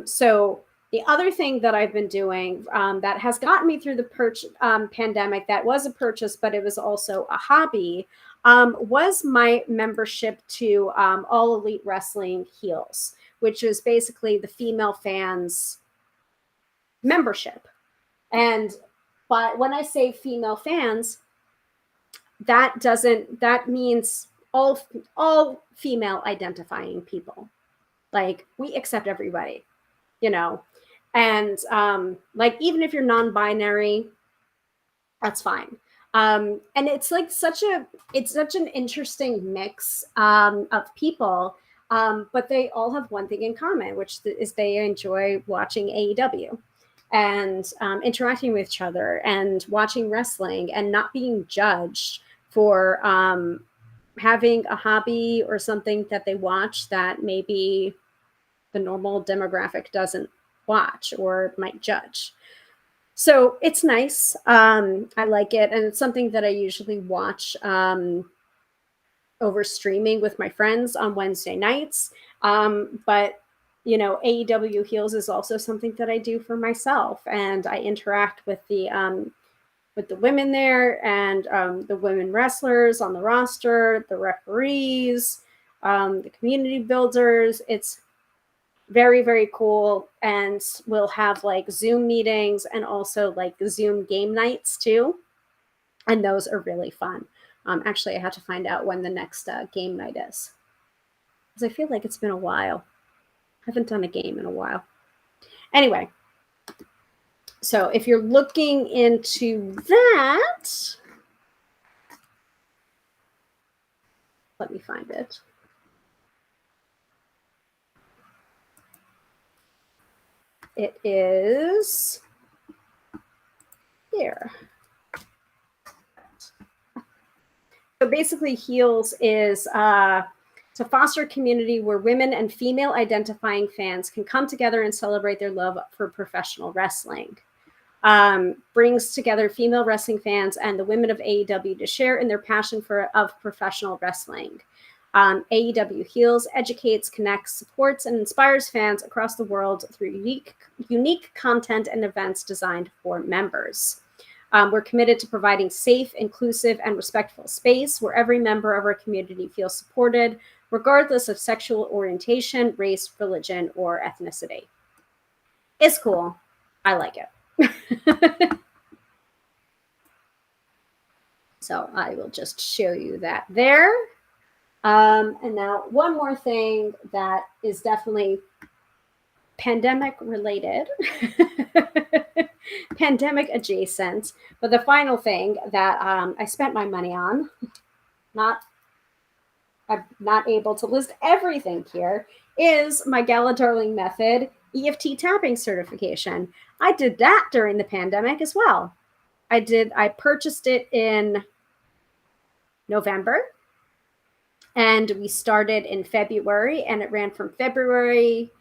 So the other thing that I've been doing that has gotten me through the pandemic, that was a purchase, but it was also a hobby, was my membership to All Elite Wrestling Heels, which is basically the female fans membership. And but when I say female fans, that means all female identifying people. Like, we accept everybody, you know. And like, even if you're non-binary, that's fine. And it's like such an interesting mix of people. But they all have one thing in common, which is they enjoy watching AEW and interacting with each other and watching wrestling and not being judged for having a hobby or something that they watch that maybe the normal demographic doesn't watch or might judge. So it's nice. I like it. And it's something that I usually watch over streaming with my friends on Wednesday nights. But, you know, AEW Heels is also something that I do for myself. And I interact with the women there and the women wrestlers on the roster, the referees, the community builders. It's very, very cool. And we'll have like Zoom meetings and also like Zoom game nights too. And those are really fun. Actually, I have to find out when the next game night is, because I feel like it's been a while. I haven't done a game in a while. Anyway, so if you're looking into that, let me find it. It is here. So basically, Heels is to foster a community where women and female identifying fans can come together and celebrate their love for professional wrestling. Brings together female wrestling fans and the women of AEW to share in their passion of professional wrestling. AEW Heels educates, connects, supports, and inspires fans across the world through unique content and events designed for members. We're committed to providing safe, inclusive, and respectful space where every member of our community feels supported, regardless of sexual orientation, race, religion, or ethnicity. It's cool. I like it. So I will just show you that there. And now one more thing that is definitely pandemic related, pandemic adjacent, but the final thing that I spent my money on, I'm not able to list everything here, is my Gala Darling Method EFT tapping certification. I did that during the pandemic as well. I purchased it in November, and we started in February, and it ran from February,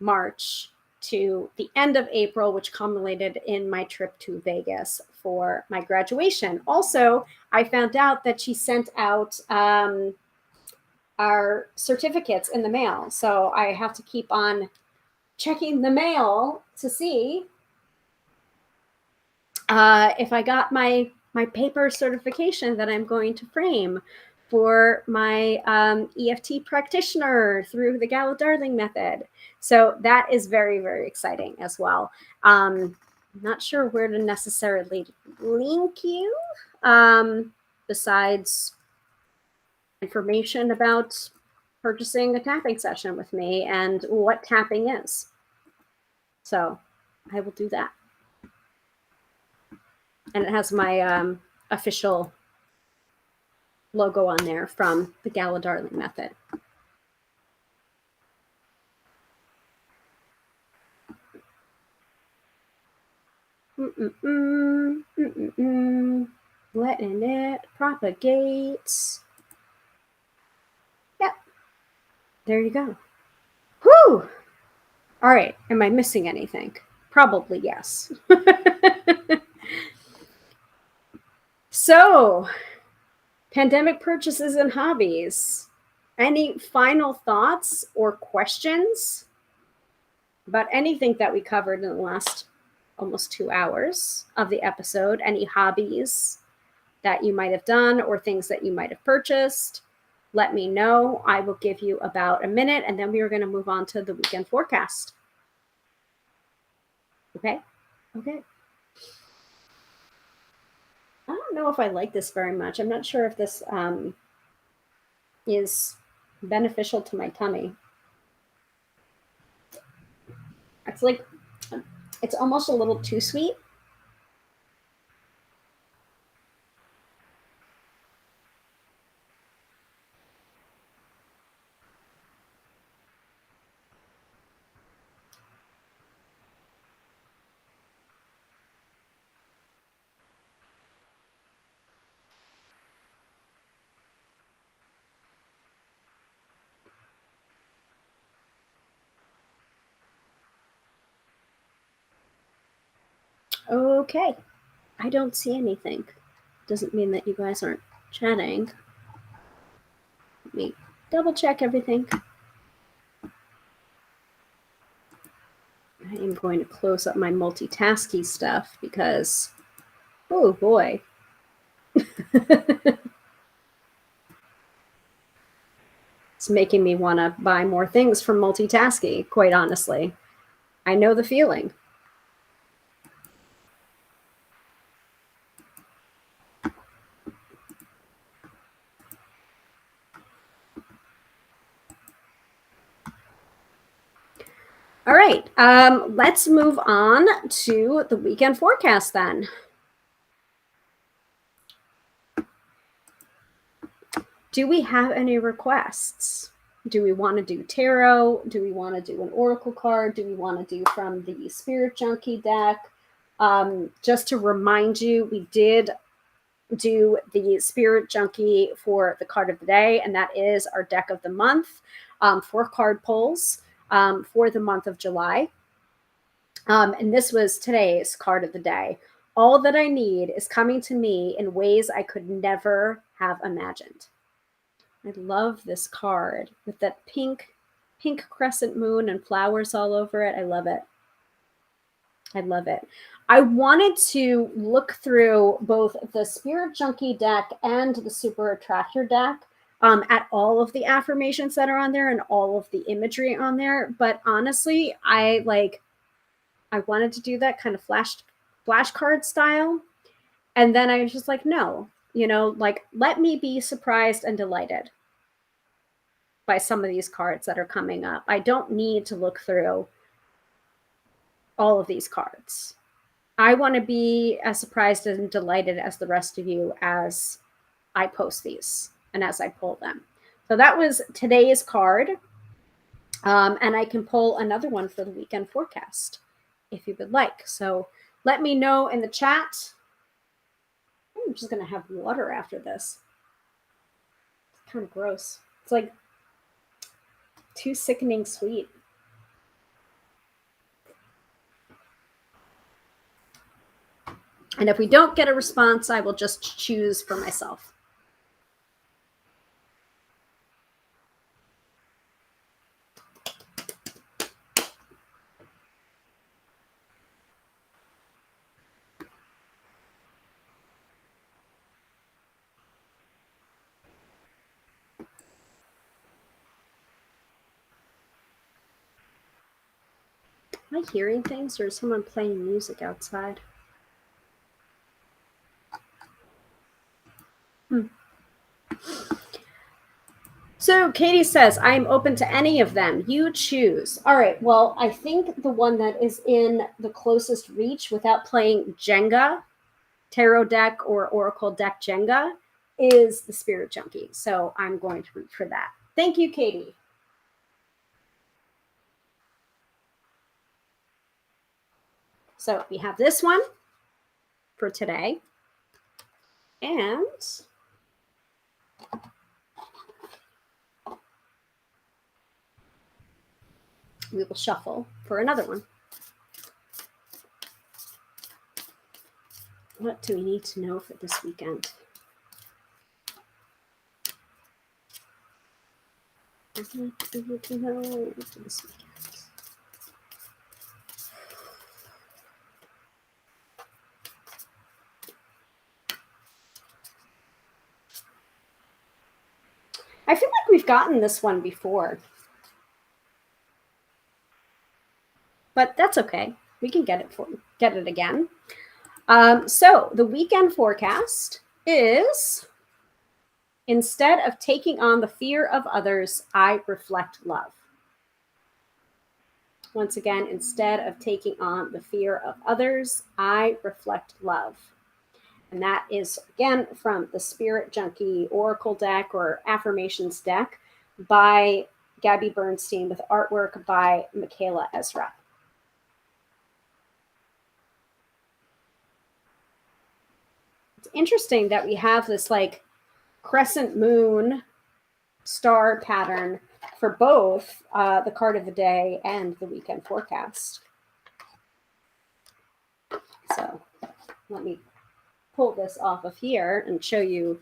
March to the end of April, which culminated in my trip to Vegas for my graduation. Also, I found out that she sent out our certificates in the mail. So I have to keep on checking the mail to see if I got my paper certification that I'm going to frame for my EFT practitioner through the Gala Darling method. So that is very, very exciting as well. I'm not sure where to necessarily link you besides information about purchasing a tapping session with me and what tapping is. So I will do that. And it has my official logo on there from the Gala Darling method. Letting it propagate. Yep. There you go. Whew. All right. Am I missing anything? Probably yes. So, pandemic purchases and hobbies. Any final thoughts or questions about anything that we covered in the last almost 2 hours of the episode? Any hobbies that you might have done or things that you might have purchased? let me know. I will give you about a minute, and then we are going to move on to the weekend forecast. Okay? Okay. I don't know if I like this very much. I'm not sure if this is beneficial to my tummy. It's like, it's almost a little too sweet. Okay. I don't see anything. Doesn't mean that you guys aren't chatting. Let me double check everything. I am going to close up my multitasking stuff because, oh boy. It's making me want to buy more things from multitasking, quite honestly. I know the feeling. All right, let's move on to the weekend forecast then. Do we have any requests? Do we want to do tarot? Do we want to do an oracle card? Do we want to do from the Spirit Junkie deck? Just to remind you, we did do the Spirit Junkie for the card of the day, and that is our deck of the month, 4 card pulls for the month of July. And this was today's card of the day. All that I need is coming to me in ways I could never have imagined. I love this card with that pink crescent moon and flowers all over it. I love it. I love it. I wanted to look through both the Spirit Junkie deck and the Super Attractor deck at all of the affirmations that are on there and all of the imagery on there. But honestly, I wanted to do that kind of flashcard style. And then I was just like, no, like, let me be surprised and delighted by some of these cards that are coming up. I don't need to look through all of these cards. I want to be as surprised and delighted as the rest of you as I post these and as I pull them. So that was today's card. And I can pull another one for the weekend forecast if you would like. So let me know in the chat. I'm just going to have water after this. It's kind of gross. It's like too sickening sweet. And if we don't get a response, I will just choose for myself. Am I hearing things, or is someone playing music outside? So Katie says, I'm open to any of them. You choose. All right. Well, I think the one that is in the closest reach without playing Jenga, tarot deck or oracle deck Jenga, is the Spirit Junkie. So I'm going to reach for that. Thank you, Katie. So we have this one for today. And we will shuffle for another one. What do we need to know for this weekend? What do we need to know for this weekend? I I feel like we've gotten this one before, but that's okay. We can get it again. So the weekend forecast is: instead of taking on the fear of others, I reflect love. Once again, instead of taking on the fear of others, I reflect love. And that is, again, from the Spirit Junkie Oracle deck or Affirmations deck by Gabby Bernstein with artwork by Michaela Ezra. It's interesting that we have this like crescent moon star pattern for both the card of the day and the weekend forecast. So let me pull this off of here and show you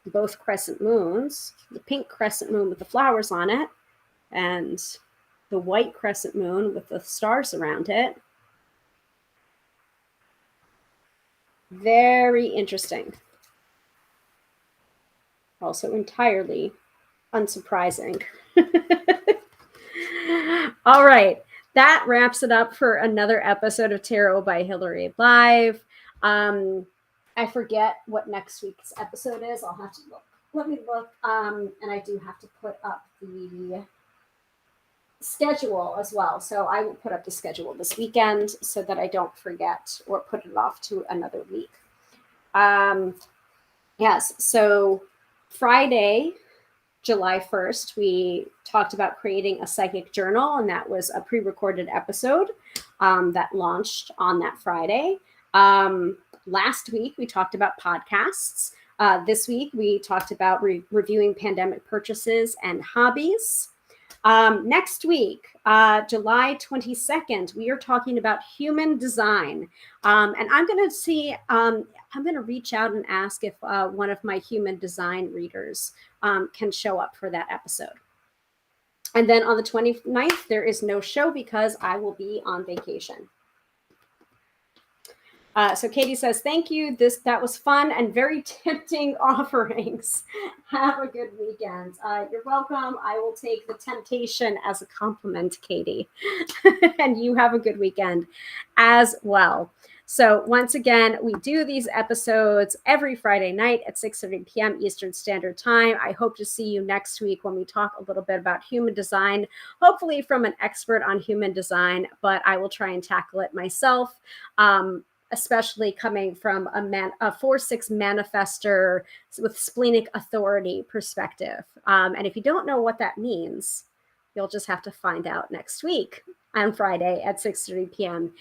both crescent moons, the pink crescent moon with the flowers on it and the white crescent moon with the stars around it. Very interesting. Also entirely unsurprising. All right. That wraps it up for another episode of Tarot by Hilary Live. I forget what next week's episode is. I'll have to look. Let me look. And I do have to put up the schedule as well. So I will put up the schedule this weekend so that I don't forget or put it off to another week. Yes. So Friday, July 1st, we talked about creating a psychic journal, and that was a pre-recorded episode that launched on that Friday. Last week, we talked about podcasts. This week, we talked about reviewing pandemic purchases and hobbies. Next week, July 22nd, we are talking about human design. And I'm going to see, I'm going to reach out and ask if one of my human design readers can show up for that episode. And then on the 29th, there is no show because I will be on vacation. So Katie says, thank you. That was fun and very tempting offerings. Have a good weekend. You're welcome. I will take the temptation as a compliment, Katie. And you have a good weekend as well. So once again, we do these episodes every Friday night at 6:30 p.m. Eastern Standard Time. I hope to see you next week when we talk a little bit about human design, hopefully from an expert on human design, but I will try and tackle it myself. Especially coming from a 4-6 manifester with splenic authority perspective. And if you don't know what that means, you'll just have to find out next week on Friday at 6:30 p.m.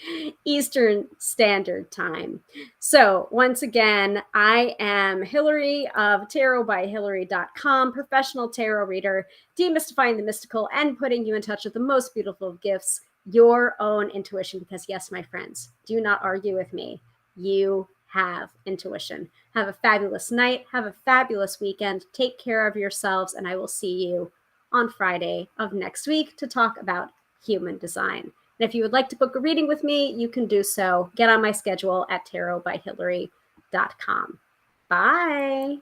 Eastern Standard Time. So once again, I am Hilary of tarotbyhilary.com, professional tarot reader, demystifying the mystical and putting you in touch with the most beautiful of gifts, your own intuition. Because yes, my friends, do not argue with me. You have intuition. Have a fabulous night. Have a fabulous weekend. Take care of yourselves, and I will see you on Friday of next week to talk about human design. And if you would like to book a reading with me, you can do so. Get on my schedule at tarotbyhilary.com. Bye.